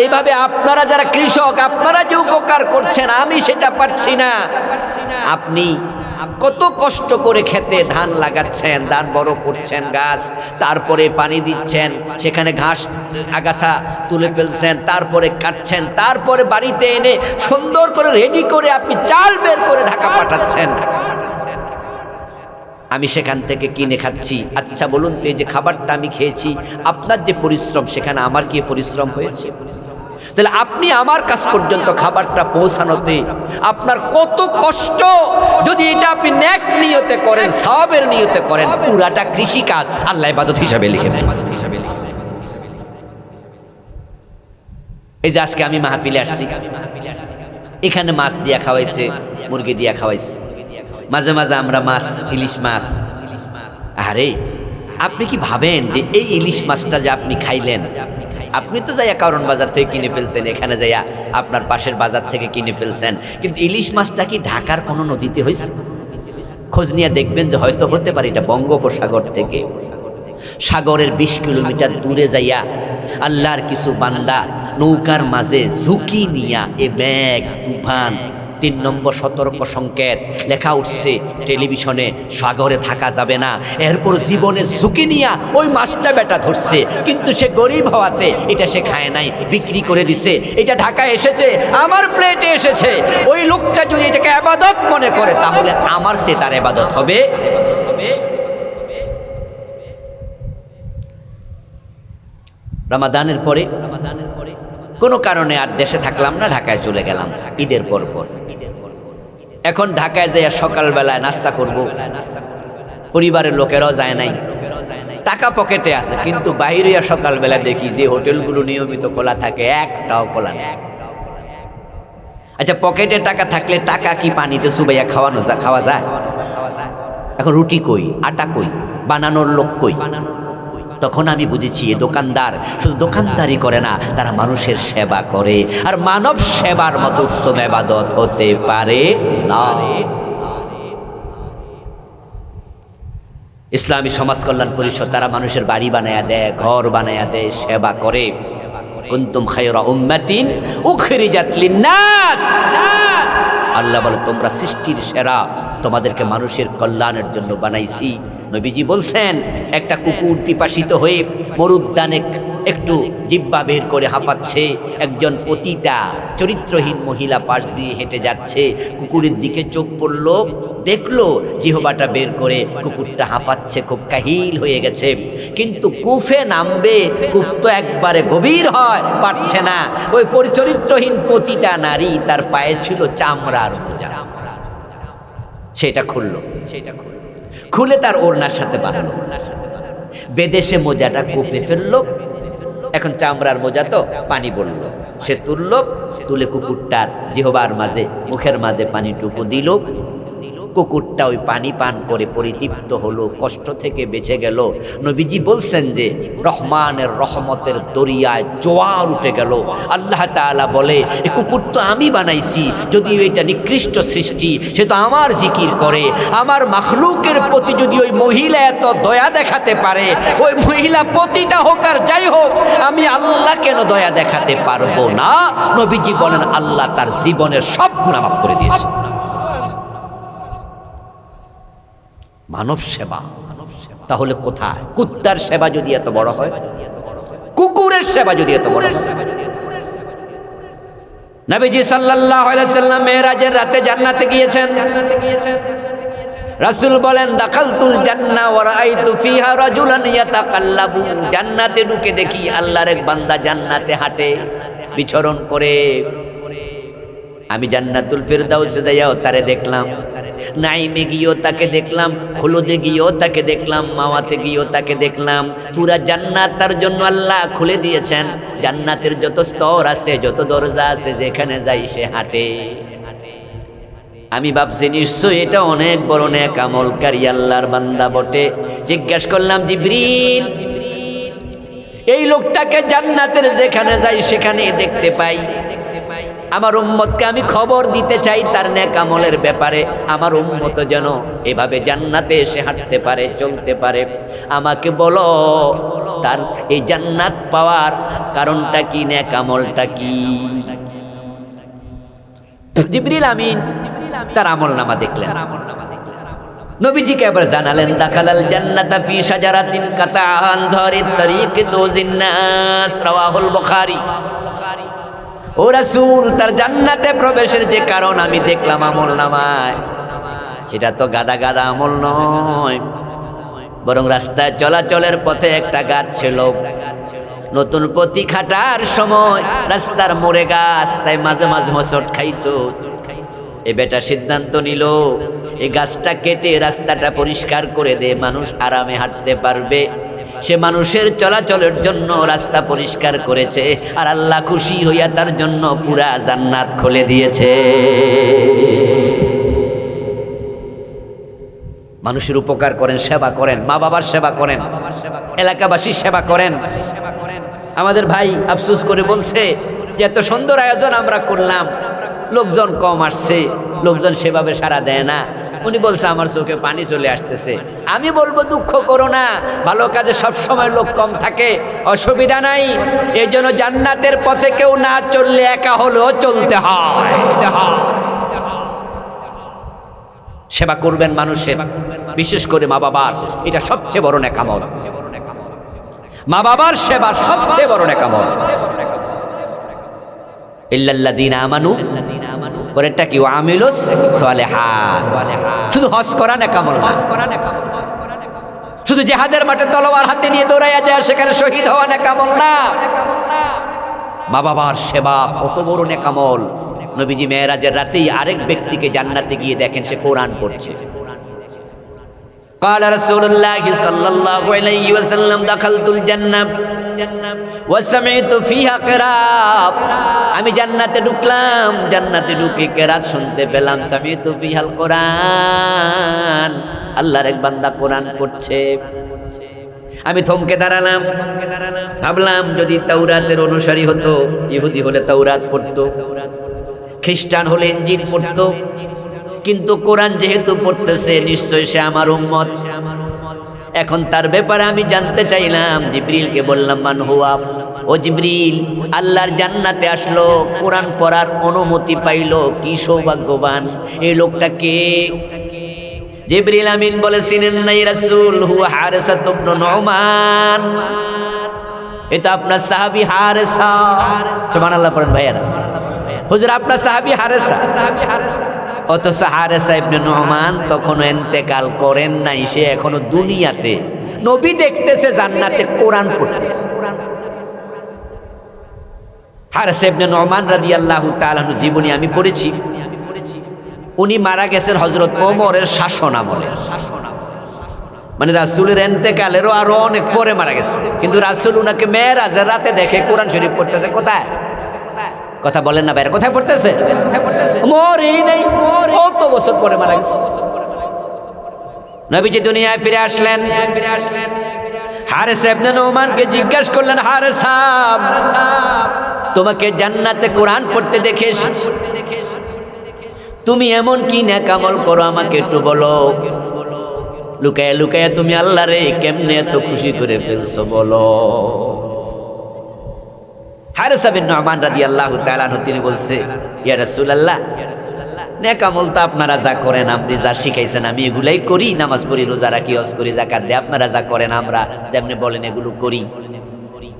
এইভাবে আপনারা যারা কৃষক, আপনারা যে উপকার করছেন আমি সেটা পারছি না। আপনি কত কষ্ট করে খেতে ধান লাগাচ্ছেন, ধান বড় করছেন, গাছ, তারপরে পানি দিচ্ছেন, সেখানে ঘাস আগাছা তুলে ফেলছেন, তারপরে কাটছেন, তারপরে বাড়িতে এনে সুন্দর করে রেডি করে আপনি চাল বের করে ঢাকা পাঠাচ্ছেন। আমি সেখান থেকে কিনে খাচ্ছি। আচ্ছা বলুন তো, এই যে খাবারটা আমি খেয়েছি, আপনার যে পরিশ্রম, সেখানে আমার কি পরিশ্রম হয়েছে? তাহলে আপনি আমার কাছ পর্যন্ত খাবারটা পৌঁছানোতে আপনার কত কষ্ট। যদি এটা আপনি নেক নিয়তে করেন, সওয়াবের নিয়তে করেন, পুরাটা কৃষি কাজ আল্লাহ ইবাদত হিসাবে লিখে নেন। এই যে আজকে আমি মাহফিলে আসছি, এখানে মাছ দিয়া খাওয়াইছে, মুরগি দিয়া খাওয়াইছে, মাঝে মাঝে আমরা মাছ, ইলিশ মাছ। আরে আপনি কি ভাবেন যে এই ইলিশ মাছটা যে আপনি খাইলেন, আপনি তো যাইয়া কারণ বাজার থেকে কিনে ফেলছেন, এখানে যাইয়া আপনার পাশের বাজার থেকে কিনে ফেলছেন, কিন্তু ইলিশ মাছটা কি ঢাকার কোনো নদীতে হয়েছে? খোঁজ নিয়ে দেখবেন যে হয়তো হতে পারে এটা বঙ্গোপসাগর থেকে, সাগরের 20 কিলোমিটার দূরে যাইয়া আল্লাহর কিছু বান্দা নৌকার মাঝে ঝুঁকি নিয়া এ ব্যাগ তুফান 3 নম্বর সতর্ক সংকেত লেখা উঠছে টেলিভিশনে, সাগরে থাকা যাবে না। এরপর জীবনের ঝুঁকি নিয়া ওই মাছটা বেটা ধরছে, কিন্তু সে গরিব হওয়াতে এটা সে খায় নাই, বিক্রি করে দিছে। এটা ঢাকায় এসেছে, আমার প্লেটে এসেছে। ওই লোকটা যদি এটাকে ইবাদত মনে করে তাহলে আমার সে তার ইবাদত হবে। রমাদানের পরে কোনো কারণে আর দেশে থাকলাম না, ঢাকায় চলে গেলাম ঈদের পর। এখন ঢাকায় যাইয়া সকালবেলায় নাস্তা করব, পরিবারের লোকেরাও যায় নাই, টাকা পকেটে আছে, কিন্তু বাইরে সকালবেলা দেখি যে হোটেলগুলো নিয়মিত খোলা থাকে একটাও খোলা নেই। আচ্ছা, পকেটে টাকা থাকলে টাকা কি পানিতে চুবাইয়া খাওয়া যায়? এখন রুটি কই, আটা কই, বানানোর লোক কই? তখন আমি বুঝেছি এ দোকানদার শুধু দোকানদারি করে না, তারা মানুষের সেবা করে, আর মানব সেবার মতো উত্তম ইবাদত হতে পারে না। ইসলামী সমাজ কল্যাণ পরিষদ তারা মানুষের বাড়ি বানায়া দেয়, ঘর বানায়া দেয়, সেবা করে। কুনতুম খায়রা উম্মাতিন উখরিজাত লিন-নাস, আল্লাহ বলে তোমরা সৃষ্টির সেরা, তোমাদেরকে মানুষের কল্যাণের জন্য বানাইছি। নবীজি বলছেন, একটা কুকুর পিপাসিত হয়ে মরুদ্যানে একটু জিহ্বা বের করে হাঁপাচ্ছে, একজন পতিতা চরিত্রহীন মহিলা পাশ দিয়ে হেঁটে যাচ্ছে, কুকুরের দিকে চোখ পড়ল, দেখলো জিহ্বাটা বের করে কুকুরটা হাঁপাচ্ছে, খুব কাহিল হয়ে গেছে, কিন্তু কুফে নামবে, কূপ তো একবারে গভীর হয়, পারছে না। ওই পরিচরিত্রহীন পতিতা নারী, তার পায়ে ছিল চামড়ার মোজা, সেটা খুলে তার ওড়নার সাথে বাঁধলো, বেদেশে মোজাটা কূপে ফেললো। এখন চামড়ার মোজা তো পানি বলল, সে তুলে কুকুরটার জিহ্বার মাঝে, মুখের মাঝে পানিটুকু দিল, কুকুরটা ওই পানি পান করে পরিতৃপ্ত হলো, কষ্ট থেকে বেঁচে গেল। নবীজি বলছেন যে রহমানের রহমতের দরিয়ায় জোয়ার উঠে গেল। আল্লাহ তাআলা বলে এই কুকুর তো আমি বানাইছি, যদিও এটা নিকৃষ্ট সৃষ্টি, সে তো আমার জিকির করে। আমার মাখলুকের প্রতি যদি ওই মহিলা এত দয়া দেখাতে পারে, ওই মহিলা পতিতা হোক আর যাই হোক, আমি আল্লাহ কেন দয়া দেখাতে পারবো না? নবীজি বলেন আল্লাহ তার জীবনের সব গুনাহ মাফ করে দিয়েছে। মানব সেবা, তাহলে কোথায়? কুত্তার সেবা যদি এত বড় হয়, কুকুরের সেবা যদি এত বড় হয়। নবীজি সাল্লাল্লাহু আলাইহি ওয়াসাল্লাম মেরাজের রাতে জান্নাতে গিয়েছেন। রাসূল বলেন দাখালতুল জান্নাহ ওয়া রাআইতু ফিহা রাজুলান ইয়াতাকাল্লাবু। জান্নাতে ঢুকে দেখি আল্লাহর এক বান্দা জান্নাতে হাঁটে, বিচরণ করে। আমি জান্নাতুল ফিরদাউসে যাইও তারে দেখলাম, নাইমে গিয়েও তাকে দেখলাম, খুলুদে গিয়েও তাকে দেখলাম, মাওয়াতে গিয়েও তাকে দেখলাম। পুরা জান্নাত তার জন্য আল্লাহ খুলে দিয়েছেন। জান্নাতের যত স্তর আছে, যত দরজা আছে, যেখানে যাই সে হাঁটে। আমি ভাবছি নিশ্চয়ই এটা অনেক বড় নেক আমলকারী আল্লাহর বান্দা বটে। জিজ্ঞাসা করলাম জিবরিল, এই লোকটাকে জান্নাতের যেখানে যাই সেখানে দেখতে পাই, আমার উম্মতকে আমি খবর দিতে চাই তার নেক আমলের ব্যাপারে। আমার উম্মত যেন এভাবে জান্নাতে এসে হাঁটতে পারে, চলতে পারে। আমাকে বলো তার এই জান্নাত পাওয়ার কারণটা কি, নেক আমলটা কি? জিবরিল আমিন তার আমলনামা দেখলেন। নবীজিকে এবার জানালেন দাখালাল জান্নাতা ফি শাজারাতিন কাতাআন যারিত তারিকি দুজিন নাস, রাওয়াহুল বুখারী। ও রাসূল, তার জান্নাতে প্রবেশের যে কারণ আমি দেখলাম আমলনামায়, সেটা তো গাদা গাদা আমল নয়, বরং রাস্তায় চলাচলের পথে একটা গাছ ছিল। নতুন পথি খাটার সময় রাস্তার মোড়ে গাছ, তাই মাঝে মাঝে হোঁচট খাইতো। এ বেটা সিদ্ধান্ত নিল এই গাছটা কেটে রাস্তাটা পরিষ্কার করে দে, মানুষ আরামে হাঁটতে পারবে। সে মানুষের চলাচলের জন্য রাস্তা পরিষ্কার করেছে, আর আল্লাহ খুশি হইয়া তার জন্য পুরা জান্নাত খুলে দিয়েছে। মানুষের উপকার করেন, সেবা করেন, মা বাবার সেবা করেন, এলাকাবাসীর সেবা করেন। আমাদের ভাই আফসোস করে বলছে যে এত সুন্দর আয়োজন আমরা করলাম, লোকজন কম আসছে, লোকজন সেভাবে সাড়া দেয় না। উনি বলছে আমার চোখে পানি চলে আসতেছে। আমি বলবো দুঃখ করো না, ভালো কাজে সবসময় লোক কম থাকে, অসুবিধা নাই। এই জন্য জান্নাতের পথে কেউ না চললে একা হলেও চলতে হয়। সেবা করবেন মানুষের, বিশেষ করে মা বাবার, এটা সবচেয়ে বড় নেক আমল। মা বাবার সেবা সবচেয়ে বড় নেক আমল। ইল্লাল্লাযীনা আমানু, পরেরটা কি? ওয়া আমিলুস সালিহাত। শুধু হজ করা নেক আমল না, শুধু জিহাদের মাঠে তলোয়ার হাতে নিয়ে দৌড়াইয়া যায় সেখানে শহীদ হওয়া নেক আমল না। মা বাবার সেবা কত বড় নেক আমল। নবীজি মেরাজের রাতেই আরেক ব্যক্তিকে জান্নাতে গিয়ে দেখেন সে কোরআন পড়ছে। قال رسول الله صلى الله عليه وسلم دخلت الجنة وسمعت فيها قراءة। আমি জান্নাতে ঢুকলাম, জান্নাতে ঢুকে কেরাত শুনতে পেলাম। সামিতু ফিহাল কোরআন, আল্লাহর এক বান্দা কোরআন পড়ছে। আমি থমকে দাঁড়ালাম, ভাবলাম যদি তাওরাতের অনুসারী হতো, ইহুদি হলে তাওরাত পড়তো, খ্রিস্টান হলে ইনজিল পড়তো, কিন্তু কোরআন যেহেতু পড়তেছে নিশ্চয় সে আমার উম্মত। এখন তার ব্যাপারে আমি জানতে চাইলাম, জিবরিলকে বললাম মান হুয়া, ও জিবরিল, আল্লাহর জান্নাতে আসলো, কোরআন পড়ার অনুমতি পাইলো, কি সৌভাগ্যবান এই লোকটা কে? জিবরিল আমিন বলে চিনেন নাই রাসূল, হুয়া হারিসা ইবনে নুমান, এটা আপনার সাহাবী হারিসা। সুবহানাল্লাহ পড়েন ভাইয়া। হুজুর আপনার সাহাবী হারিসা। অথচ হারিসা ইবনে নুমান তখনও ইন্তেকাল করেন নাই, সে এখনো দুনিয়াতে। নবী দেখতেছে জান্নাতে কোরআন পড়তেছে। হারিসা ইবনে নুমান রাদিয়াল্লাহু তাআলা আনহু জীবনী আমি পড়েছি। উনি মারা গেছেন হযরত ওমরের শাসন আমলে, মানে রাসূলের ইন্তেকালেরও আরো অনেক পরে মারা গেছে। কিন্তু রাসূল উনাকে মেরাজের রাতে দেখে কোরআন শরীফ পড়তেছে। কোথায়? কথা বলেন না ভাইরা, কোথায় পড়তেছে? মরেই নেই, কত বছর পরে মারা গেছে। নবীজি দুনিয়ায় ফিরে আসলেন। হারেস ইবনে নুমানকে জিজ্ঞাসা করলেন, হারেসা, তোমাকে জান্নাতে কোরআন পড়তে দেখে এসেছি, তুমি এমন কি নেক আমল করো আমাকে একটু বলো। লুকায়া লুকায়া তুমি আল্লাহরে কেমনে এত খুশি করে ফেলছো বলো। হারেস বিন নুমান রাদিয়াল্লাহু তাআলা আনহু তিনি বলছে, ইয়া রাসূলুল্লাহ, নেক আমল তো আপনারা যা করেন, আপনি যা শিখাইছেন আমি এগুলাই করি, নামাজ পড়ি, রোজা রাখি, হজ করি, যাকাত দেই, আপনারা যা করেন আমরা যেমনি বলেন এগুলো করি।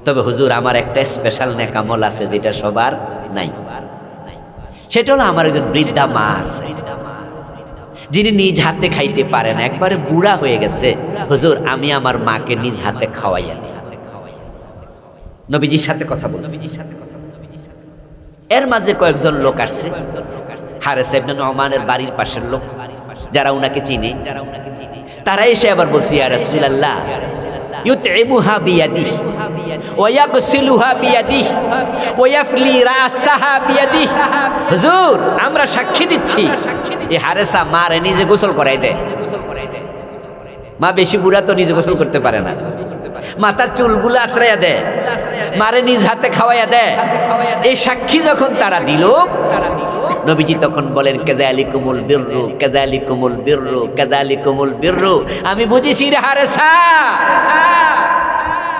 তবে হুজুর আমার একটা স্পেশাল নেক আমল আছে যেটা সবার নাই। সেটা হলো আমার একজন বৃদ্ধা মা আছে, যিনি নিজ হাতে খাইতে পারে না, একবারে বুড়া হয়ে গেছে। হুজুর আমি আমার মাকে নিজ হাতে খাওয়াইয়া দিই। নবীজির সাথে কথা বলছি। এর মাঝে কয়েকজন লোক আসছে, হারেস ইবনে নুমানের বাড়ির পাশের লোক, যারা উনাকে চিনে, তারা এসে আবার বলছে, ইয়া রাসূলুল্লাহ, ইউতইমুহা বিয়াদিহি ওয়া ইয়াগসিলুহা বিয়াদিহি ওয়া ইয়াফলি রাসাহা বিয়াদিহি। হুজুর আমরা সাক্ষী দিচ্ছি, এই হারেসা মারে নিজে গোসল করাই দেয়। মা বেশি বুড়া তো নিজে গোসল করতে পারে না, মাথার চুলগুলো আশ্রয়া দেয়, মারে নিজ হাতে খাওয়াইয়া দেয়। এই সাক্ষী যখন তারা দিল, নবীজি তখন বলেন, কাযালিকুমুল বিররু কাযালিকুমুল বিররু কাযালিকুমুল বিররু। আমি বুঝেছি রে হারেসা,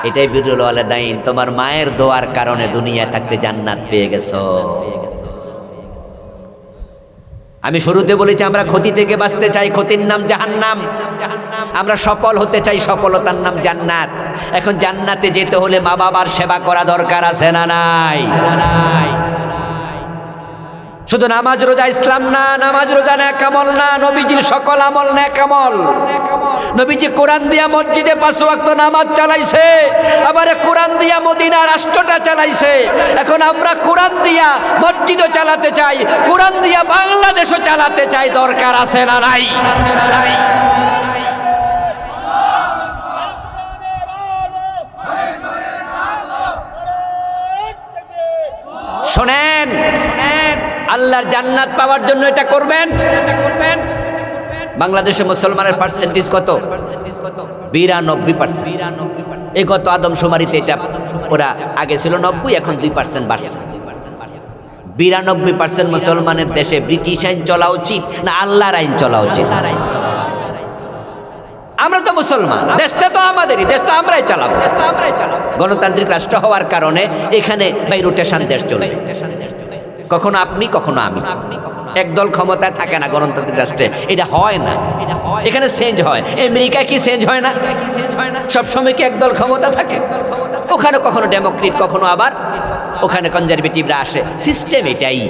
এটাই বিররুল ওয়ালিদাইন, তোমার মায়ের দোয়ার কারণে দুনিয়ায় থাকতে জান্নাত পেয়ে গেছো। আমি শুরুতে বলেছি আমরা ক্ষতি থেকে বাঁচতে চাই, ক্ষতির নাম জাহান্নাম। আমরা সফল হতে চাই, সফলতার নাম জান্নাত। এখন জান্নাতে যেতে হলে মা বাবার সেবা করা দরকার আছে না নাই? শুধু নামাজ রোজা ইসলাম না, নামাজ রোজা নেক আমল না, নবীজির সকল আমল নেক আমল। নবীজি কোরআন দিয়া মসজিদে 5 ওয়াক্ত নামাজ চালাইছে, আবার কোরআন দিয়া মদিনা রাষ্ট্রটা চালাইছে। এখন আমরা কোরআন দিয়া মসজিদও চালাতে চাই, কোরআন দিয়া বাংলাদেশও চালাতে চাই, দরকার আছে না নাই? শোনেন, আল্লাহর জান্নাত পাওয়ার জন্য এটা করবেন। বাংলাদেশে মুসলমানের পার্সেন্টেজ কত? 92%। এই গত আদমশুমারিতে এটা ওরা আগে ছিল 90, এখন 2% বাড়ছে। 92% মুসলমানের দেশে ব্রিটিশ আইন চলা উচিত না আল্লাহর আইন চলা উচিত? আমরা তো মুসলমান, দেশটা তো আমাদেরই, দেশ তো আমরাই চালাবো। গণতান্ত্রিক রাষ্ট্র হওয়ার কারণে এখানে বাই রোটেশন দেশ চলে, কখনো আপনি কখনো আমি। একদল ক্ষমতায় থাকে না গণতান্ত্রিক রাষ্ট্রে, এটা হয় না। এখানে চেঞ্জ হয়। আমেরিকা কি চেঞ্জ হয় না? সবসময় কি একদল ক্ষমতা থাকে? ওখানে কখনো ডেমোক্রেট, কখনো আবার ওখানে কনজারভেটিভরা আসে। সিস্টেম এটাই।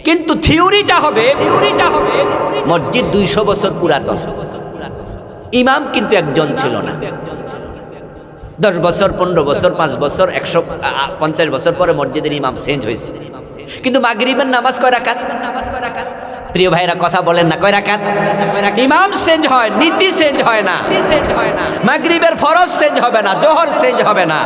কিন্তু থিওরিটা হবে মসজিদ 200 বছর পুরাতন, ইমাম কিন্তু একজন ছিল না। 10 বছর, 15 বছর, 5 বছর, 150 বছর পরে মসজিদের ইমাম চেঞ্জ হয়েছে। কিন্তু মাগরিবের নামাজ কয় রাকাত? প্রিয় ভাইরা কথা বলেন না, কয় রাকাত? ইমাম চেঞ্জ হয়, নীতি চেঞ্জ হয় না। মাগরিবের ফরজ চেঞ্জ হবে না, জোহর চেঞ্জ হবে না।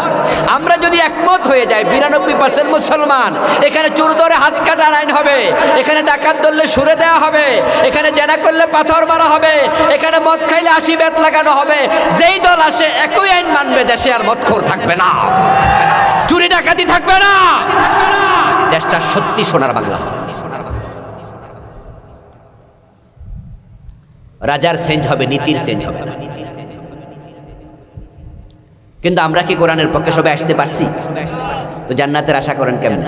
আমরা যদি একমত হয়ে যাই, 92% মুসলমান, এখানে চোর ধরে হাত কাটার আইন হবে, এখানে ডাকাত ধরলে সুরে দেওয়া হবে, এখানে জেনা করলে পাথর মারা হবে, এখানে মদ খাইলে 80 বেত লাগানো হবে। যেই দল আসে একই আইন মানবে, দেশে আর মদখোর থাকবে না, চুরি ডাকাতি থাকবে না, দেশটা সত্যি সোনার বাংলা। রাজার চেঞ্জ হবে, নীতির চেঞ্জ হবে না। কিন্তু আমরা কি কোরআনের পক্ষে সবাই আসতে পারছি? তো জান্নাতের আশা করেন কেমন?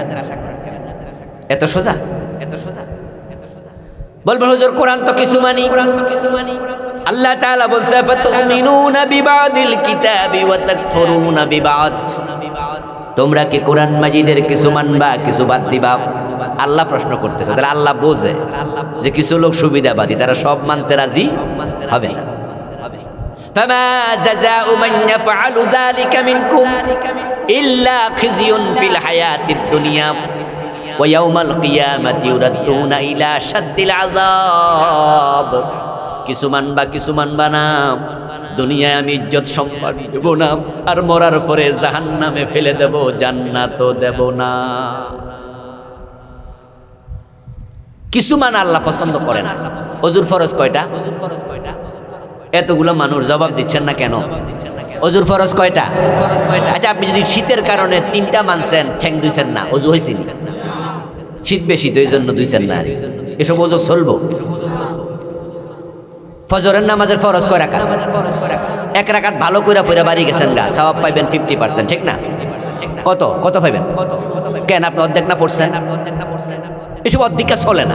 এত সোজা? বলবেন হুজুর কোরআন তো কিছু মানি। আল্লাহ তাআলা বলছে, ফাতুমিনুনা বিবাদিল কিতাবি ওয়া তাকফুরুনা বিবাদ। তোমরা কি কোরআন মাজিদের কিছু মানবা, কিছু বাদ দিবা? আল্লাহ প্রশ্ন করতেছে। তাহলে আল্লাহ বোঝে যে কিছু লোক সুবিধাবাদী, তারা সব মানতে রাজি হবে না। ফামা জাযাউ মান ইয়াফআলু যালিকা মিনকুম ইল্লা খিজিয়ুন ফিল হায়াতিদ দুনিয়া ওয়া ইয়াউমাল কিয়ামাতি ইউরাদ্দুনা ইলা শাদ্দিল আযাব। কিছু মানবা, কিছু মানবা না, দুনিয়ায় আমি ইজ্জত সম্মান দেব না, আর মরার পরে জাহান্নামে ফেলে দেব, জান্নাতও দেব না। কিছু মান আল্লাহ পছন্দ করে না। অজুর ফরজ কয়টা? এতগুলো মানুষ জবাব দিচ্ছেন না কেন? অজুর ফরজ কয়টা? আচ্ছা, আপনি যদি শীতের কারণে 3টা মানছেন, ঠ্যাং দুইছেন না, অজু হয়েছিল? শীত বেশি তো এই জন্য দুইছেন না, এসব অজু চলবো? ফজরের নামাজের ফরজ কয় রাকাত? 1 রাকাত ভালো কইরা পড়ে বাড়ি গেছেন গা, সওয়াব পাইবেন 50%, ঠিক না? কত কত পাইবেন? কেন আপনি অর্ধেক না পড়ছেন? এসব অর্ধেকা চলে না,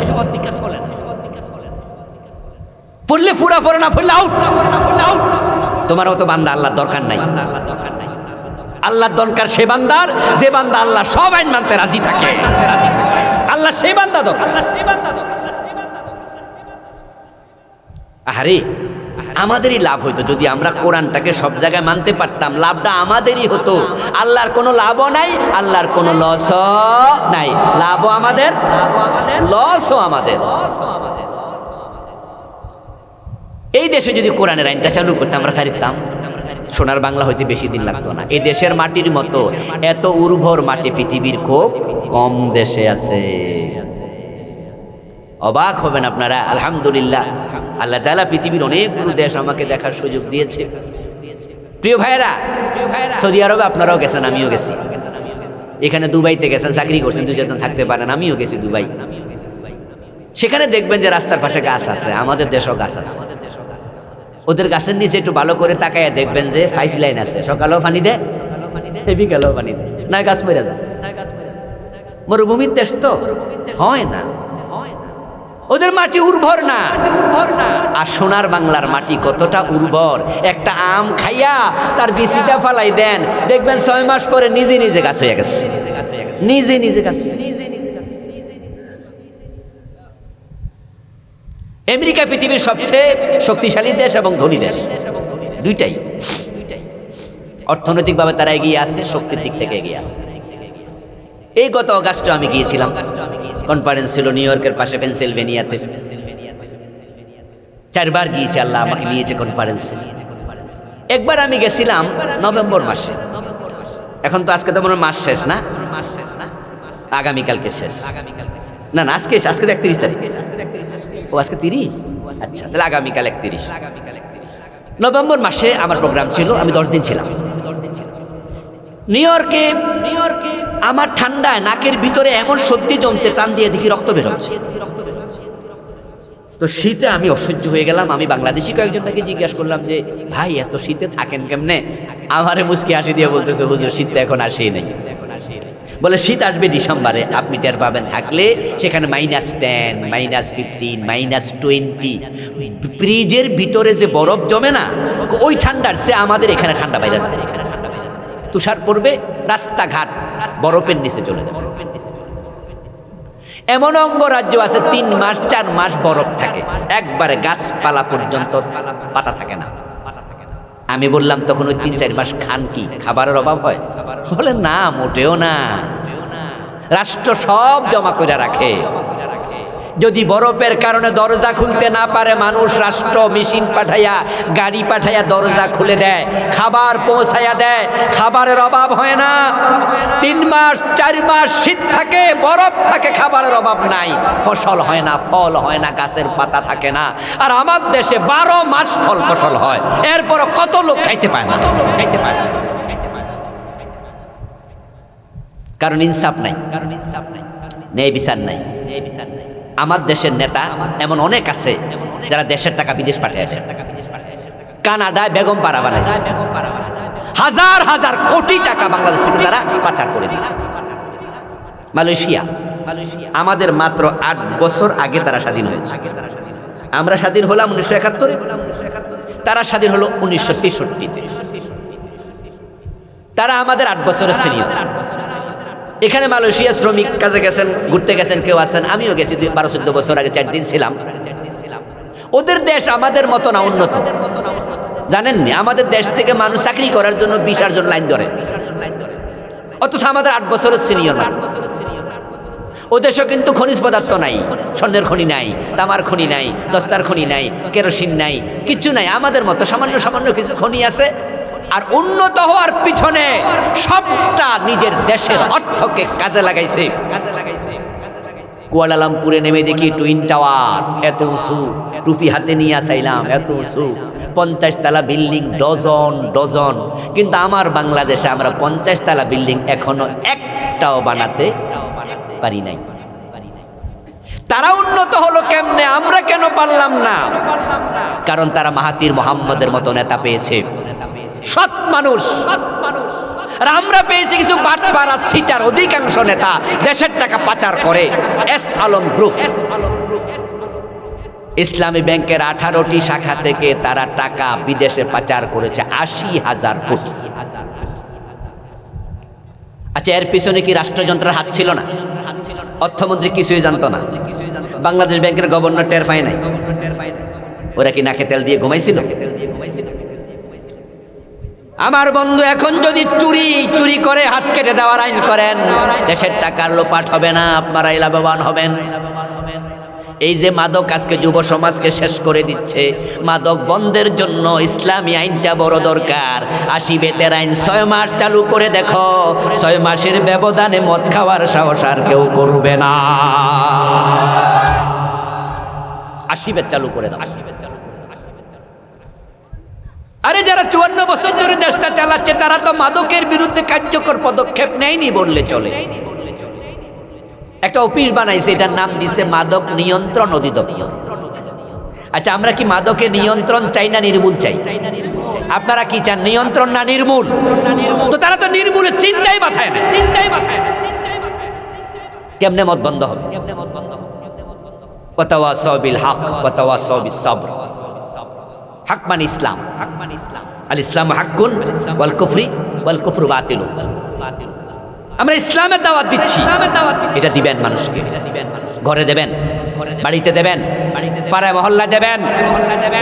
পড়লে পুরা পড়ে, না পড়লে আউট। তোমার মতো বান্দা আল্লাহর দরকার নাই। আল্লাহর দরকার সে বান্দার যে বান্দা আল্লাহ সব আইন মানতে রাজি থাকে। আল্লাহ সেই বান্দা দরকার। আহারে, আমাদেরই লাভ হইতো যদি আমরা কোরআনটাকে সব জায়গায় মানতে পারতাম। লাভটা আমাদেরই হতো, আল্লাহর কোনো লাভও নাই, আল্লাহর কোনো লসও নাই। লাভও আমাদের, লসও আমাদের। এই দেশে যদি কোরআনের আইনটা চালু করতে আমরা পারিতাম, সোনার বাংলা হইতে বেশি দিন লাগতো না। এই দেশের মাটির মতো এত উর্বর মাটি পৃথিবীর খুব কম দেশে আছে। অবাক হবেন আপনারা। আলহামদুলিল্লাহ, আল্লাহ তাআলা পৃথিবীর অনেকগুলো দেশ আমাকে দেখার সুযোগ দিয়েছে। প্রিয় ভাইয়েরা, সৌদি আরবে আপনারাও গেছেন, আমিও গেছি। এখানে দুবাইতে গেছেন, চাকরি করছেন, 2-4 জন থাকতে পারেন, আমিও গেছি দুবাই। সেখানে দেখবেন যে রাস্তার পাশে গাছ আছে, আমাদের দেশেও গাছ আছে। ওদের গাছের নিচে একটু ভালো করে তাকায় দেখবেন যে 5 লাইন আছে, সকালেও পানি দেয়, বিকালেও পানি দেয়, না গাছ মরে যায়। মরুভূমির দেশ তো হয় না, ওদের মাটি উর্বর না। আর সোনার বাংলার মাটি কতটা উর্বর! একটা আম খাইয়া তার বিচিটা ফালাই দেন, দেখবেন 6 মাস পরে নিজে নিজে গাছ হয়ে গেছে, নিজে নিজে গাছ। আমেরিকা পৃথিবীর সবচেয়ে শক্তিশালী দেশ এবং ধনী দেশ, দুইটাই। অর্থনৈতিকভাবে তারা এগিয়ে আছে, শক্তির দিক থেকে এগিয়ে আছে। এই গত অগাস্টে আমি গিয়েছিলাম, কনফারেন্স ছিল নিউ ইয়র্কের পাশে পেনসিলভেনিয়াতে। 4 বার গিয়েছি, আল্লাহ আমাকে নিয়েছে কনফারেন্সে। একবার আমি গেছিলাম নভেম্বর মাসে, এখন তো আজকে তো মনে মাস শেষ না, আগামীকালকে শেষ। না না, আজকে 31 তারিখ। ও আজকে 30, আচ্ছা, তাহলে আগামীকাল 31। নভেম্বর মাসে আমার প্রোগ্রাম ছিল, আমি 10 দিন ছিলাম নিউ ইয়র্কে। আমার ঠান্ডায় নাকের ভিতরে এমন সর্দি জমছে, টান দিয়ে দেখি রক্ত বেরোচ্ছে। তো শীতে আমি অসহ্য হয়ে গেলাম। আমি বাংলাদেশি কয়েকজনকে জিজ্ঞাসা করলাম যে ভাই এত শীতে থাকেন কেমনে? আমারে মুস্কি হাসি দিয়ে বলতেছে, হুজুর শীত তো এখন আসেই নাই। বলে শীত আসবে ডিসেম্বরে, আপনি টের পাবেন। থাকলে সেখানে -10, -15, -20 ফ্রিজের ভিতরে যে বরফ জমে না, ওই ঠান্ডার সে আমাদের এখানে ঠান্ডা বাইরে যায়। তুষার পড়বে, রাস্তাঘাট বরফের নিচে চলে যাবে। এমন অঙ্গরাজ্য আছে 3 মাস 4 মাস বরফ থাকে, একবারে গাছপালা পর্যন্ত পাতা থাকে না। আমি বললাম তখন ওই 3-4 মাস খান কি, খাবারের অভাব হয়? বলে না, মোটেও না। রাষ্ট্র সব জমা করে রাখে। যদি বরফের কারণে দরজা খুলতে না পারে মানুষ, রাষ্ট্র মেশিন পাঠাইয়া, গাড়ি পাঠাইয়া দরজা খুলে দেয়, খাবার পৌঁছাইয়া দেয়। খাবারের অভাব হয় না। 3 মাস 4 মাস শীত থাকে, বরফ থাকে, খাবারের অভাব নাই। ফসল হয় না, ফল হয় না, গাছের পাতা থাকে না। আর আমার দেশে 12 মাস ফল ফসল হয়, এরপরও কত লোক খাইতে পায় না। কারণ ইনসাফ নাই, ন্যায় বিচার নাই। আমার দেশের নেতা এমন অনেক আছে যারা দেশের টাকা বিদেশ পাঠিয়ে দেয়। কানাডায় বেগম পাড়া বানাইছে, হাজার হাজার কোটি টাকা বাংলাদেশ থেকে তারা পাচার করে দিচ্ছে। মালয়েশিয়া আমাদের মাত্র 8 বছর আগে তারা স্বাধীন হয়েছে। আমরা স্বাধীন হলাম 1971, তারা স্বাধীন হলো 1963-তে। তারা আমাদের 8 বছরের সিনিয়র। এখানে মালয়েশিয়া শ্রমিক কাজে গেছেন, ঘুরতে গেছেন, কেউ আছেন, আমিও গেছি 12-14 বছর আগে, 4 দিন ছিলাম। ওদের দেশ আমাদের মতো না, উন্নত। জানেননি, আমাদের দেশ থেকে মানুষ চাকরি করার জন্য 20 জন লাইন ধরে, অথচ আমাদের 8 বছরের সিনিয়র। ও দেশও কিন্তু খনিজ পদার্থ নাই, স্বর্ণের খনি নাই, তামার খনি নাই, দস্তার খনি নাই, কেরোসিন নাই, কিচ্ছু নাই। আমাদের মতো সামান্য সামান্য কিছু খনি আছে। আর উন্নত হওয়ার পিছনে সবটা নিজের দেশের অর্থকে কাজে লাগাইছে। কুয়ালালামপুরে নেমে দেখি টুইন টাওয়ার, এত উঁচু, টুপি হাতে নিয়ে চাইলাম, এত উঁচু, 50 তলা বিল্ডিং ডজন ডজন। কিন্তু আমার বাংলাদেশে আমরা 50 তলা বিল্ডিং এখনো একটাও বানাতে পারি নাই। তারা উন্নত হলো কেমনে, আমরা কেন পারলাম না? কারণ তারা মাহাতির মোহাম্মদের মতো নেতা পেয়েছে, সৎ মানুষ। আর আমরা পেয়েছি কিছু বাটপাড়া সিটার অধিকাংশ নেতা দেশের টাকা পাচার করে। এস আলম গ্রুপ, ইসলামী ব্যাংকের 18টি শাখা থেকে তারা টাকা বিদেশে পাচার করেছে 80,000 কোটি। আচ্ছা, এর পিছনে কি রাষ্ট্রযন্ত্রের হাত ছিল না? অর্থমন্ত্রী কিছুই জানতো না? বাংলাদেশ ব্যাংকের গভর্নর টের পায় নাই? ওরা কি নাকে তেল দিয়ে ঘুমাইছিল? আমার বন্ধু, এখন যদি চুরি করে হাত কেটে দেওয়ার আইন করেন, দেশের টাকার লোপাট হবে না, আপনারাই লাভবান হবেন। এই যে মাদক আজকে যুব সমাজকে শেষ করে দিচ্ছে, মাদক বন্ধের জন্য ইসলামী আইনটা বড় দরকার। 80 বেতের আইন 6 মাস চালু করে দেখো, 6 মাসের ব্যবধানে মদ খাওয়ার সাহস আর কেউ করবে না। 80 বেত চালু করে দাও। আরে যারা 54 বছর ধরে দেশটা চালাচ্ছে তারা তো মাদকের বিরুদ্ধে কার্যকর পদক্ষেপ নেয়নি বললে চলে। একটা অফিস বানাইছে, এটার নাম দিছে মাদক নিয়ন্ত্রণ অধিদপ্তর। আচ্ছা, আমরা কি মাদকের নিয়ন্ত্রণ চাই না নির্মূল চাই? আপনারা কি চান, নিয়ন্ত্রণ না নির্মূল? তো তারা তো নির্মূলের চিন্তাই মাথায় না। কেমনে মদ বন্ধ হবে? ওয়াতাওয়াসাউ বিল হক ওয়াতাওয়াসাউ বিস সাবর। হক মানে ইসলাম, আল ইসলামু হাক্কুন ওয়াল কুফরু বাতিলুন। আমরা ইসলামের দাওয়াত দিচ্ছি, এটা দিবেন মানুষকে। ঘরে দেবেন, বাড়িতে দেবেন, পাড়ায় মহল্লা দেবেন।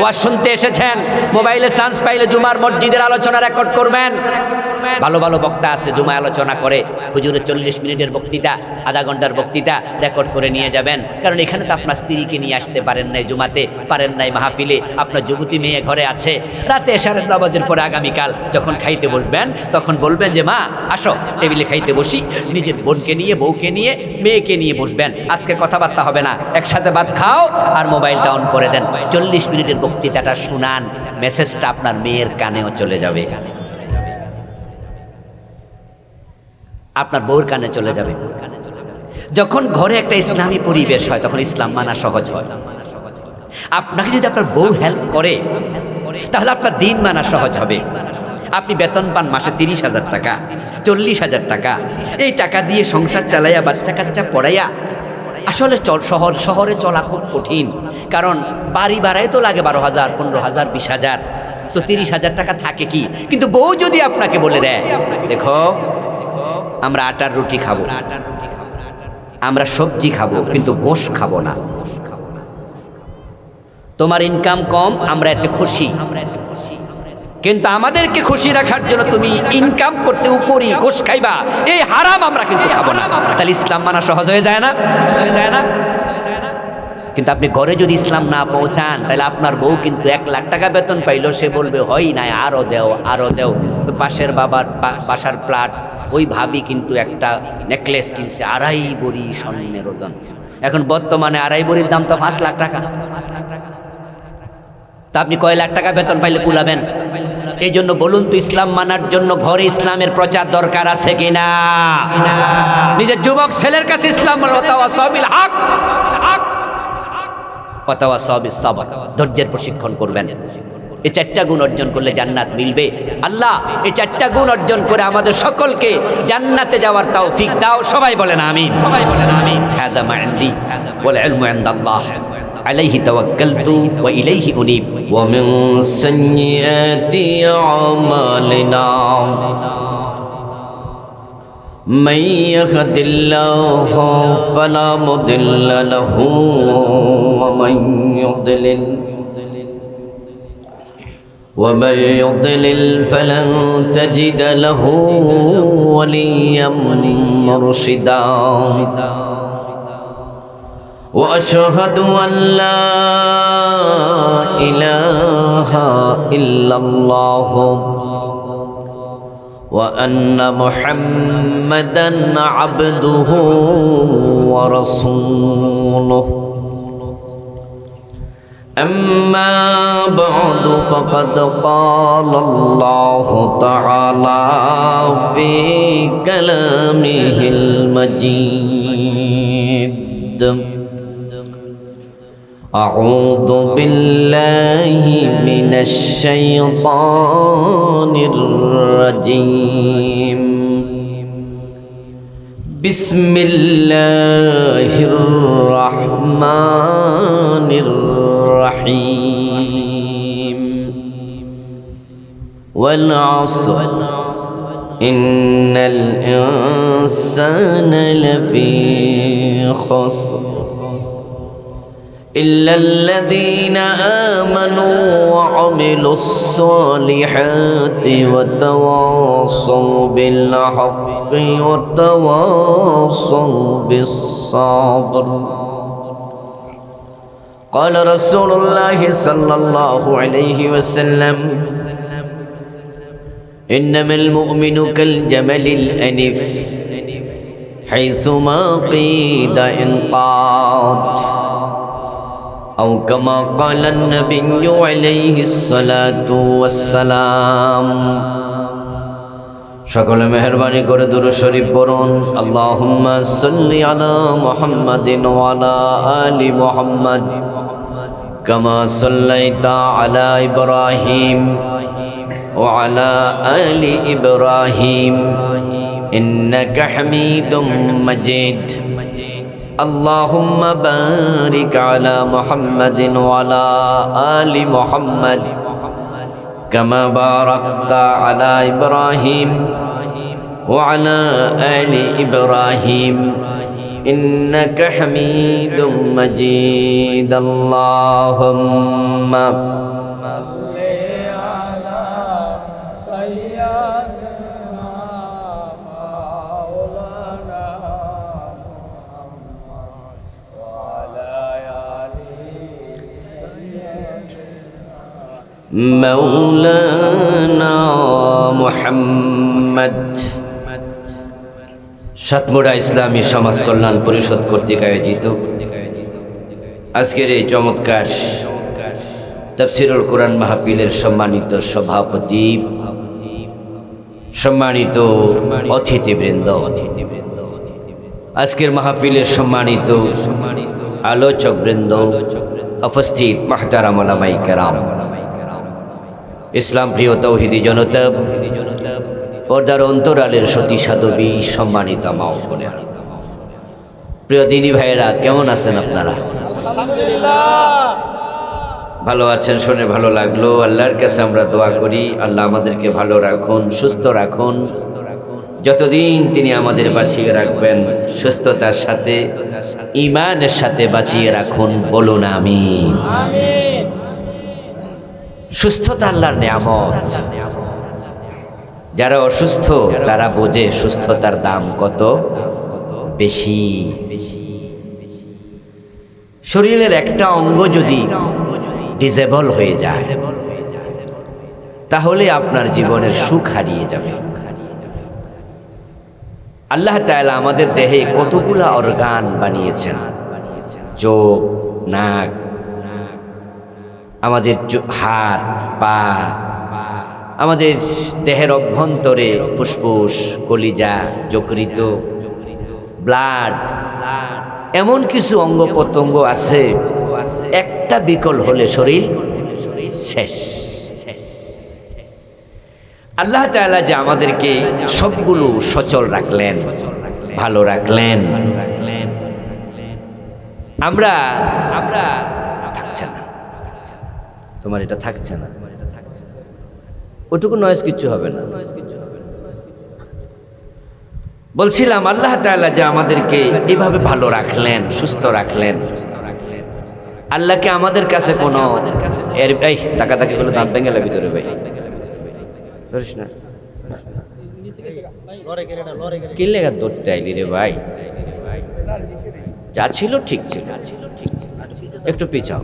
ওয়াজ শুনতে এসেছেন, মোবাইলে চান্স পাইলে জুমার মসজিদের আলোচনা রেকর্ড করবেন। ভালো ভালো বক্তা আছে, জুমায় আলোচনা করে, হুজুরের 40 মিনিটের বক্তৃতা, আধা ঘন্টার বক্তৃতা রেকর্ড করে নিয়ে যাবেন। কারণ এখানে তো আপনার স্ত্রীকে নিয়ে আসতে পারেন নাই, জুমাতে পারেন নাই, মাহফিলে আপনার যুবতী মেয়ে ঘরে আছে। রাতে এশারের নামাজের পরে আগামীকাল যখন খাইতে বসবেন, তখন বলবেন যে মা আসো টেবিলে খাইতে বসি। নিজের বোনকে নিয়ে, বউকে নিয়ে, মেয়েকে নিয়ে বসবেন। আজকে কথাবার্তা হবে না, একসাথে ভাত খাও আর মোবাইলটা অন করে দেন। 40 মিনিটের বক্তৃতাটা শুনান, মেসেজটা আপনার মেয়ের কানেও চলে যাবে, আপনার বউর কানে চলে যাবে। যখন ঘরে একটা ইসলামী পরিবেশ হয় তখন ইসলাম মানা সহজ হয়। আপনাকে যদি আপনার বউ হেল্প করে তাহলে আপনার দিন মানা সহজ হবে। আপনি বেতন পান মাসে 30,000 টাকা, 40,000 টাকা, এই টাকা দিয়ে সংসার চালাইয়া, বাচ্চা কাচ্চা পড়াইয়া, আসলে শহরে চলা খুব কঠিন। কারণ বাড়ি ভাড়ায় তো লাগে 12,000, 15,000, 20,000, তো 30,000 টাকা থাকে কি? কিন্তু বউ যদি আপনাকে বলে দেয়, দেখো আমরা আটার রুটি খাবো, আমরা সবজি খাবো, কিন্তু গোশ খাবো না, তোমার ইনকাম কম, আমরা এতে খুশি, কিন্তু আমাদেরকে খুশি রাখার জন্য তুমি ইনকাম করতে উপরি গোশ খাইবা, এই হারাম আমরা কিন্তু খাবো না। তাহলে ইসলাম মানা সহজ হয়ে যায় না? কিন্তু আপনি ঘরে যদি ইসলাম না পৌঁছান, তাহলে আপনার বউ কিন্তু 1 লাখ টাকা বেতন পাইলো, সে বলবে হয় নাই, আরো দেও, আরো দেও। পাশের বাসার প্লাট, ওই ভাবি কিন্তু একটা নেকলেস কিনছে 2.5 ভরি স্বর্ণের ওজন। এখন বর্তমানে 2.5 ভরির দাম তো 5 লাখ টাকা। তা আপনি কয় লাখ টাকা বেতন পাইলে কুলাবেন? এই জন্য বলুন তো, ইসলাম মানার জন্য ঘরে ইসলামের প্রচার দরকার আছে কিনা? নিজের যুবক ছেলের কাছে ইসলাম ধৈর্যের প্রশিক্ষণ করবেন। এই 4টা গুণ অর্জন করলে জান্নাত মিলবে। আল্লাহ এই 4টা গুণ অর্জন করে আমাদের সকলকে জান্নাতে যাওয়ার তৌফিক দাও। সবাই বলেন আমিন, সবাই বলেন আমিন। হাদা মা ইনদি ওয়াল ইলমু ইনদাল্লাহ আলাইহি তাওয়াক্কালতু ওয়া ইলাইহি উনীব। ওয়া মিন সাইয়্যাতি আমালিনা من يهد الله فلا مضل له ومن يضلل فلن تجد له وليا مرشدا وأشهد أن لا إله إلا الله وأن محمدا عبده ورسوله أما بعد فقد قال الله تعالى في كلامه المجيد أعوذ بالله من الشيطان الرجيم بسم الله الرحمن الرحيم والعصر إن الإنسان لفي خسر إلا الذين آمنوا وعملوا الصالحات وتواصوا بالحق وتواصوا بالصبر قال رسول الله صلى الله عليه وسلم إنما المؤمن كالجمل الأنف حيثما قيد انقاد أو كما قال النبي عليه الصلاة والسلام সকলে মেহেরবানি করে দুরূদ শরীফ পড়ুন আল্লাহুম্মা সাল্লি আলা মুহাম্মাদিন ওয়া আলা আলি মুহাম্মাদ কামা সাল্লাইতা আলা ইব্রাহিম ওয়া আলা আলি ইব্রাহিম ইন্নাকা হামিদুম মাজিদ اللهم بارك على محمد وعلى آل محمد كما باركت على إبراهيم وعلى آل إبراهيم إنك حميد مجيد اللهم মৌলানা মুহাম্মদ সাতমুড়া ইসলামী সমাজ কল্যাণ পরিষদ কর্তৃক আয়োজিত আজকের এই চমৎকার তাফসীরুল কোরআন মাহফিলের সম্মানিত সভাপতি, সম্মানিত অতিথিবৃন্দ, আজকের মাহফিলের সম্মানিত আলোচকবৃন্দ, উপস্থিত মুহতারাম উলামায়ে কেরাম, ইসলাম প্রিয় তৌহিদি জনতা, পর্দার অন্তরালের সতী সাধবী, সম্মানিত মা ও বোনেরা, প্রিয় দিনী ভাইয়েরা, কেমন আছেন আপনারা? ভালো আছেন শুনে ভালো লাগলো। আল্লাহর কাছে আমরা দোয়া করি আল্লাহ আমাদেরকে ভালো রাখুন, সুস্থ রাখুন, যতদিন তিনি আমাদের বাঁচিয়ে রাখবেন সুস্থতার সাথে ঈমানের সাথে বাঁচিয়ে রাখুন, বলুন আমিন। সুস্থতা আল্লাহর নিয়ামত। যারা অসুস্থ তারা বোঝে সুস্থতার দাম কত বেশি। শরীরের একটা অঙ্গ যদি ডিসেবল হয়ে যায় তাহলে আপনার জীবনের সুখ হারিয়ে যাবে। আল্লাহ তাআলা আমাদের দেহে কতগুলা অর্গান বানিয়েছেন, চোখ, নাক, আমাদের হাত, পা, আমাদের দেহের অভ্যন্তরে ফুসফুস, কলিজা, যকৃত, ব্লাড, এমন কিছু অঙ্গ প্রত্যঙ্গ আছে একটা বিকল হলে শরীর শেষ। আল্লাহ তাআলা যে আমাদেরকে সবগুলো সচল রাখলেন, ভালো রাখলেন, আমরা থাকছে না, তোমার এটা থাকছে না, ওটুকু নয়েজ কিচ্ছু হবে না। বলছিলাম আল্লাহ তাআলা যে আমাদেরকে এইভাবে ভালো রাখলেন, সুস্থ রাখলেন, আল্লাহকে আমাদের কাছে কোনো এই টাকা গুলো দাঁত ভেঙে গেলে ভিতরে ভাই ধরিস না, কি লেগা ধরতে আইলি রে ভাই? যা ছিল ঠিক ছিল, একটু পিছাও,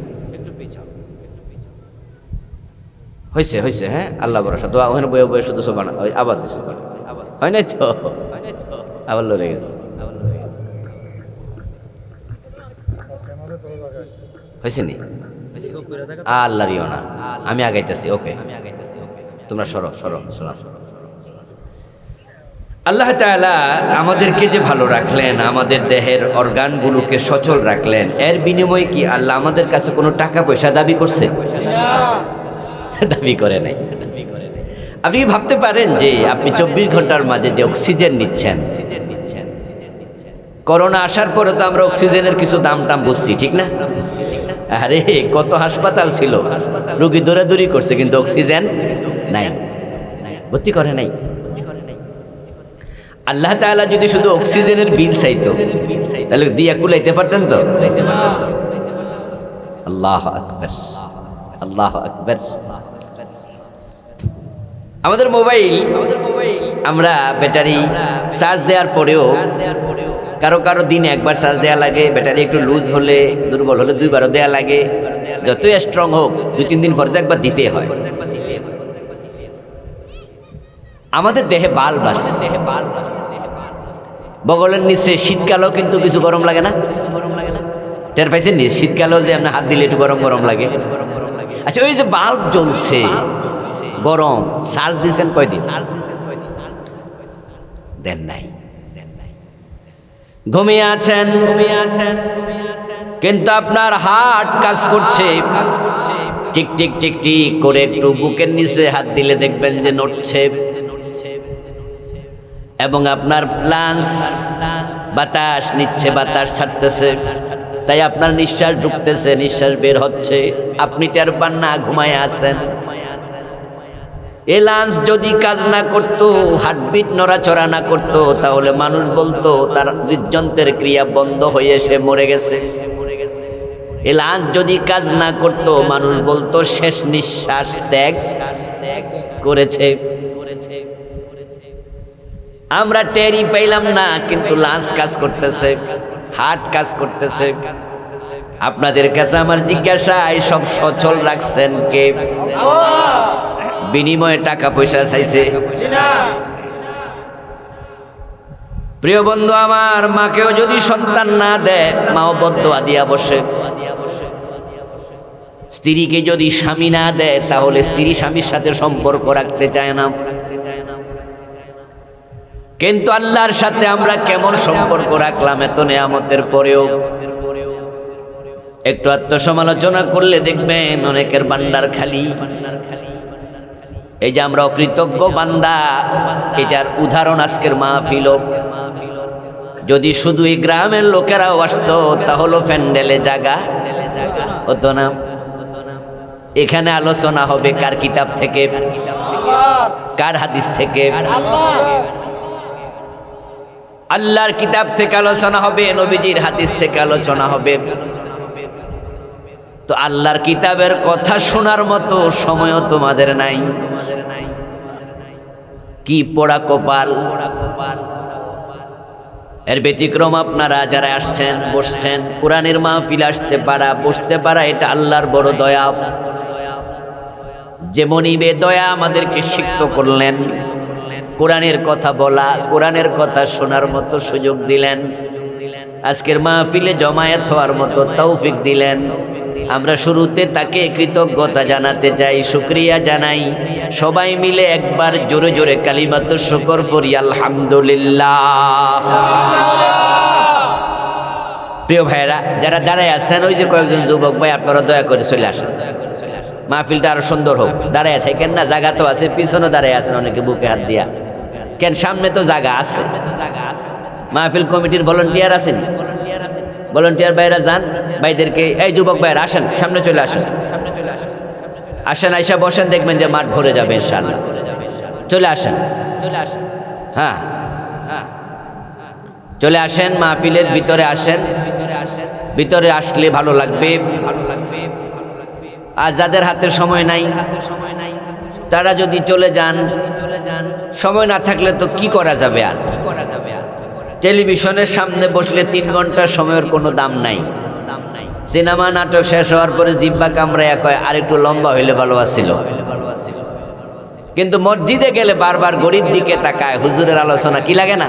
হয়েছে হয়েছে। হ্যাঁ, আল্লাহ ভরসা। দোয়া ওখানে বয়ে বয়ে শুধু সোবানা আবার দিছে, হয় নাই তো, আবার লড়ে গেছে। হয়েছে নি? আল্লাহরিও না, আমি আগাইতেছি। ওকে, তোমরা সরো সরো সরো। আল্লাহ তাআলা আমাদেরকে যে ভালো রাখলেন, আমাদের দেহের অর্গানগুলোকে সচল রাখলেন, এর বিনিময়ে কি আল্লাহ আমাদের কাছে কোনো টাকা পয়সা দাবি করছে? দাবি করে নাই। আপনি কি ভাবতে পারেন যে আপনি 24 ঘন্টার মাঝে যে অক্সিজেন নিচ্ছেন, করোনা আসার পরে তো আমরা অক্সিজেনের কিছু দাম টাম বুঝছি, ঠিক না? আরে কত হাসপাতাল ছিল, রোগী দৌড়াদৌড়ি করছে, কিন্তু অক্সিজেন নাই, ভর্তি করে নাই। আল্লাহ তাআলা যদি শুধু অক্সিজেনের বিল চাইতো তাহলে দিয়া কুলাইতে পারতেন তো? আল্লাহু আকবার, আল্লাহু আকবার। আমাদের মোবাইল আমরা ব্যাটারি চার্জ দেওয়ার পরেও কারো কারো দিনে একবার চার্জ দেওয়া লাগে, ব্যাটারি একটু লুজ হলে, দুর্বল হলে দুইবারও দেওয়া লাগে। যতই স্ট্রং হোক 2-3 দিন পরে তো একবার দিতে হয়। আমাদের দেহে বাল্ব আছে, বগলের নিচে শীতকালেও কিন্তু কিছু গরম লাগে না? টের পাইছেন নি? শীতকালেও যে আপনার হাত দিলে একটু গরম গরম লাগে। আচ্ছা, ওই যে বাল্ব জ্বলছে গরম, চার্জ দিয়েছেন কয়দিন? দেন নাই। ঘুমিয়ে আছেন কিন্তু আপনার হার্ট কাজ করছে, টিক টিক টিক টিক করে। একটু বুকের নিচে হাত দিলে দেখবেন যে নড়ছে, এবং আপনার লাংস বাতাস নিচ্ছে, বাতাস ছাড়তেছে, তাই আপনার নিঃশ্বাস ঢুকতেছে, নিঃশ্বাস বের হচ্ছে, আপনি টের পান না, ঘুমায় আছেন। এই লাংস যদি কাজ না করতো, হার্টবিট নড়াচড়া না করতো, তাহলে মানুষ বলতো তার হৃদযন্ত্রের ক্রিয়া বন্ধ হয়ে সে মরে গেছে। এই লাংস যদি কাজ না করতো, মানুষ বলতো শেষ নিঃশ্বাস ত্যাগ করেছে। আমরা টেরই পাইলাম না, কিন্তু লাংস কাজ করতেছে, হার্ট কাজ করতেছে। আপনাদের কাছে আমার জিজ্ঞাসা, এই সব সচল রাখছেন কে? বিনিময়ে টাকা পয়সা চাইছে? প্রিয় বন্ধু আমার, মাকেও যদি সন্তান না দেয়, মাও বদদোয়া দিয়া বসে। স্ত্রীকে যদি স্বামী না দেয়, তাহলে স্ত্রী স্বামীর সাথে সম্পর্ক রাখতে চায় না। কিন্তু আল্লাহর সাথে আমরা কেমন সম্পর্ক রাখলাম এত নেয়ামতের পরেও? একটু আত্মসমালোচনা করলে দেখবেন অনেকের ভান্ডার খালি। এই যে আমরা অকৃতজ্ঞ বান্দা, এটার উদাহরণ আজকের মাহফিল। যদি শুধু এই গ্রামের লোকেরাও আসতো, তাহলে প্যান্ডেলে জায়গা হতো না। এখানে আলোচনা হবে কার কিতাব থেকে, কার হাদিস থেকে? আল্লাহর কিতাব থেকে আলোচনা হবে, নবীজির হাদিস থেকে আলোচনা হবে। তো আল্লাহর কিতাবের কথা শোনার মতো সময়ও তোমাদের নাই। কি পোড়া কপাল! এর ব্যতিক্রম আপনারা যারা আসছেন, বসছেন, কোরআনের মাহফিল আসতে পারা, বসতে পারা, এটা আল্লাহর বড় দয়া। যেমনই দয়া আমাদেরকে সিক্ত করলেন, কোরআনের কথা বলা, কোরআনের কথা শোনার মতো সুযোগ দিলেন, আজকের মাহফিলে জমায়েত হওয়ার মতো তৌফিক দিলেন। আমরা শুরুতে তাকে কৃতজ্ঞতা জানাতে চাই, শুকরিয়া জানাই। সবাই মিলে একবার জোরে জোরে কালিমাতুশ শুকর পড়ি, আলহামদুলিল্লাহ। প্রিয় ভাইরা যারা দাঁড়ায় আছেন, ওই যে কয়েকজন যুবক ভাই, আপনারা দয়া করে চলে আসেন, মাহফিলটা আরো সুন্দর হোক। দাঁড়ায় থাকেন না, জায়গা তো আছে, পিছনে দাঁড়ায় আছেন অনেকে বুকে হাত দিয়া। কেন, সামনে তো জায়গা আছে। মাহফিল কমিটির ভলান্টিয়ার আছেন, ভলান্টিয়ার ভাইরা যান, ভাইদেরকে, এই যুবক ভাইরা আসেন, সামনে চলে আসেন, আসেন, আইসা বসেন, দেখবেন যে মাঠ ভরে যাবে ইনশাআল্লাহ। চলে আসেন, হ্যাঁ চলে আসেন, মাহফিলের ভিতরে আসেন। ভিতরে আসলে ভালো লাগবে। আর যাদের হাতে সময় নাই, তারা যদি চলে যান, সময় না থাকলে তো কি করা যাবে আর? টেলিভিশনের সামনে বসলে 3 ঘন্টা সময়ের কোনো দাম নাই। সিনেমা নাটক শেষ হওয়ার পরে জিব্বা কামড়ায় কয়, আর একটু লম্বা হইলে ভালো আছিল। কিন্তু মসজিদে গেলে বারবার গড়ির দিকে তাকায়, হুজুরের আলোচনা কি লাগে না,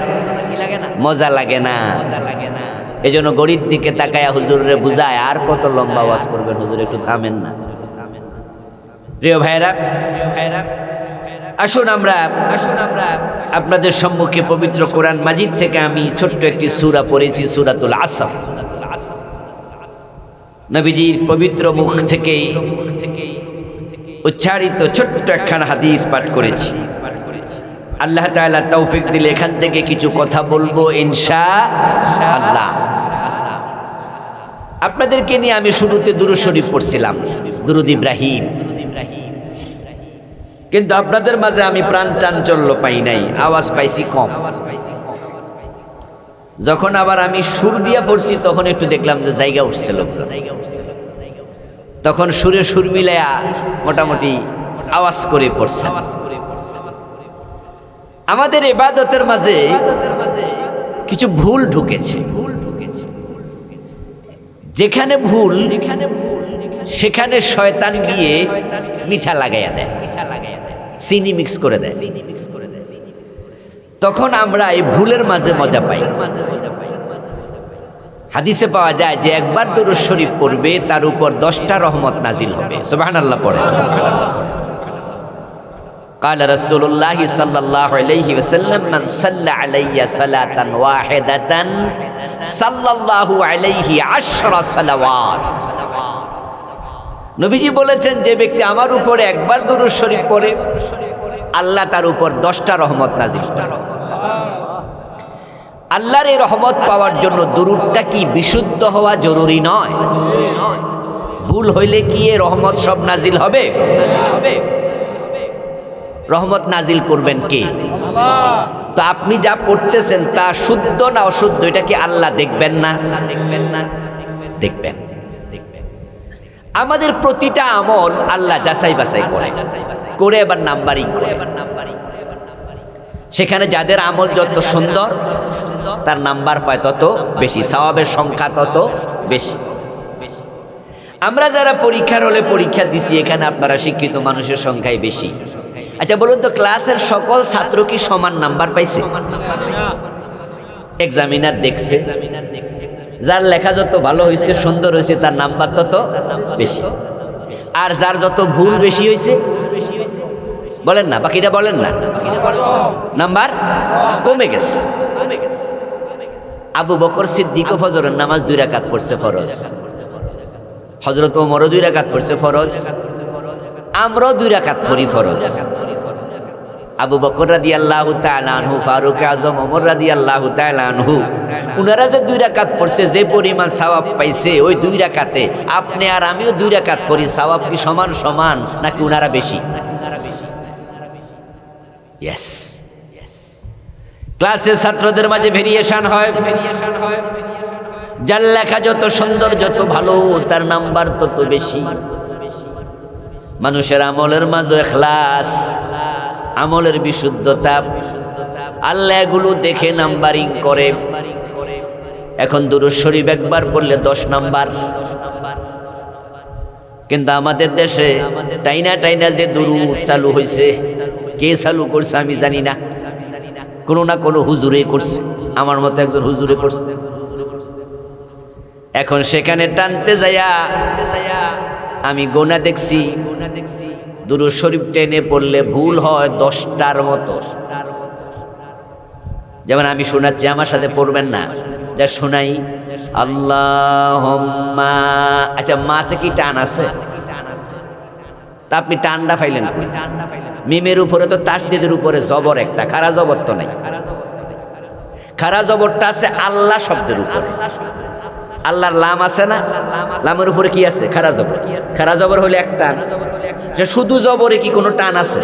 মজা লাগে না। এই জন্য গড়ির দিকে তাকায় হুজুরে বুঝায়, আর কত লম্বা ওয়াজ করবেন হুজুর, একটু থামেন না। প্রিয় ভাইরা, আসুন আমরা আপনাদের সম্মুখে পবিত্র কোরআন মাজিদ থেকে আমি ছোট্ট একটি সূরা পড়েছি, সূরাতুল আসর। নবীজির পবিত্র মুখ থেকে উচ্চারিত ছোট্ট একখানা হাদিস পাঠ করেছি। আল্লাহ তাআলা তৌফিক দিলে এখান থেকে কিছু কথা বলবো ইনশাআল্লাহ। আপনাদেরকে নিয়ে আমি শুরুতে দুরূদ শরীফ পড়ছিলাম, দুরূদ ইব্রাহিম, কিন্তু আপনাদের মাঝে আমি প্রাণ চাঞ্চল্য পাই নাই, আওয়াজ পাইছি কম। যখন আবার আমি সুর দিয়া পড়ছি তখন একটু দেখলাম যে জায়গা উঠছে লোকজন, তখন সুরে সুর মিলাইয়া মোটামুটি আওয়াজ করে পড়ছে। আমাদের ইবাদতের মাঝে কিছু ভুল ঢুকেছে। যেখানে ভুল সেখানে শয়তান গিয়ে মিঠা লাগাইয়া দেয়, চিনি মিক্স করে দেয়। তখন আমরা এই ভুলের মাঝে মজা পাই। হাদিসে পাওয়া যায় যে একবার দুরূদ শরীফ পড়বে তার উপর 10টা রহমত নাজিল হবে। সুবহানাল্লাহ পড়ে। قال رسول الله صلى الله عليه وسلم من صلى علي صلاة واحدة صلى الله عليه 10 صلوات। নবীজি বলেছেন, যে ব্যক্তি আমার উপরে একবার দুরূদ শরীফ পড়ে আল্লাহ তার উপর 10টা রহমত নাজিল করে। আল্লাহর এই রহমত পাওয়ার জন্য দুরূদটা কি বিশুদ্ধ হওয়া জরুরি নয়? ভুল হইলে কি এই রহমত সব নাজিল হবে? রহমত নাজিল করবেন কে? তো আপনি যা পড়তেছেন তা শুদ্ধ না অশুদ্ধ, এটা কি আল্লাহ দেখবেন না? দেখবেন। আমাদের প্রতিটা আমল আল্লাহ যাচাই বাছাই করে এবার নাম্বারিং করে। সেখানে যাদের আমল যত সুন্দর তার নাম্বার পায় তত বেশি, সওয়াবের সংখ্যা তত বেশি। আমরা যারা পরীক্ষার হলে পরীক্ষা দিছি, এখানে আপনারা শিক্ষিত মানুষের সংখ্যাই বেশি। আচ্ছা বলুন তো, ক্লাসের সকল ছাত্র কি সমান নাম্বার পাইছে? এক্সামিনার দেখছে, যার লেখা যত ভালো হয়েছে সুন্দর হয়েছে তার নাম্বার তত বেশি, আর যার যত ভুল বেশি হয়েছে, বলেন না, বাকিটা বলেন না, নাম্বার কমে গেছে। আবু বকর সিদ্দিক ফজরের নামাজ 2 রাকাত পড়ছে ফরজ, হযরত ওমরও 2 রাকাত পড়ছে ফরজ, আমরাও 2 রাকাত পড়ি ফরজ। আবু বকর রাদিয়াল্লাহু তাআলা আনহু, ফারুক আযম ওমর রাদিয়াল্লাহু তাআলা আনহু, উনারা যে 2 রাকাত পড়ছে, যে পরিমাণ সওয়াব পাইছে ওই 2 রাকাতে আপনি আর আমিও 2 রাকাত পড়ি, সওয়াব কি সমান সমান নাকি উনারা বেশি? ইয়েস। ক্লাসের ছাত্রদের মাঝে ভেরিয়েশন হয়। যার লেখা যত সুন্দর যত ভালো তার নাম্বার তত বেশি। মানুষের আমলের মাঝে ইখলাস, আমলের বিশুদ্ধতা, আল্লাহ এগুলো দেখে নাম্বারিং করে। এখন দুরূদ শরীফ একবার পড়লে 10 নাম্বার, কিন্তু আমাদের দেশে টাইনা টাইনা যে দুরূদ চালু হয়েছে, কে চালু করছে আমি জানি না, কোনো না কোনো হুজুরে করছে, আমার মতো একজন হুজুরে করছে। এখন সেখানে টানতে যাইয়া আমি গোনা দেখছি, দুরূদ শরীফ টেনে পড়লে ভুল হয় 10টার মতো। যেমন আমি শোনাচ্ছি, আমার সাথে পড়বেন না, যা শোনাই আল্লাহুম্মা। আচ্ছা, মাতে কি টান আছে? তা আপনি টানটা পাইলেন? মিমের উপরে তো তাসদীদের উপরে জবর একটা, খারা জবর তো নাই। খারা জবরটা আছে আল্লাহ শব্দের উপরে। আল্লাহর লাম আছে না, লামের উপরে কি আছে? খারা জবর। খারা জবর হলে এক টান। শুধু জবরে কি কোনো টান আছে?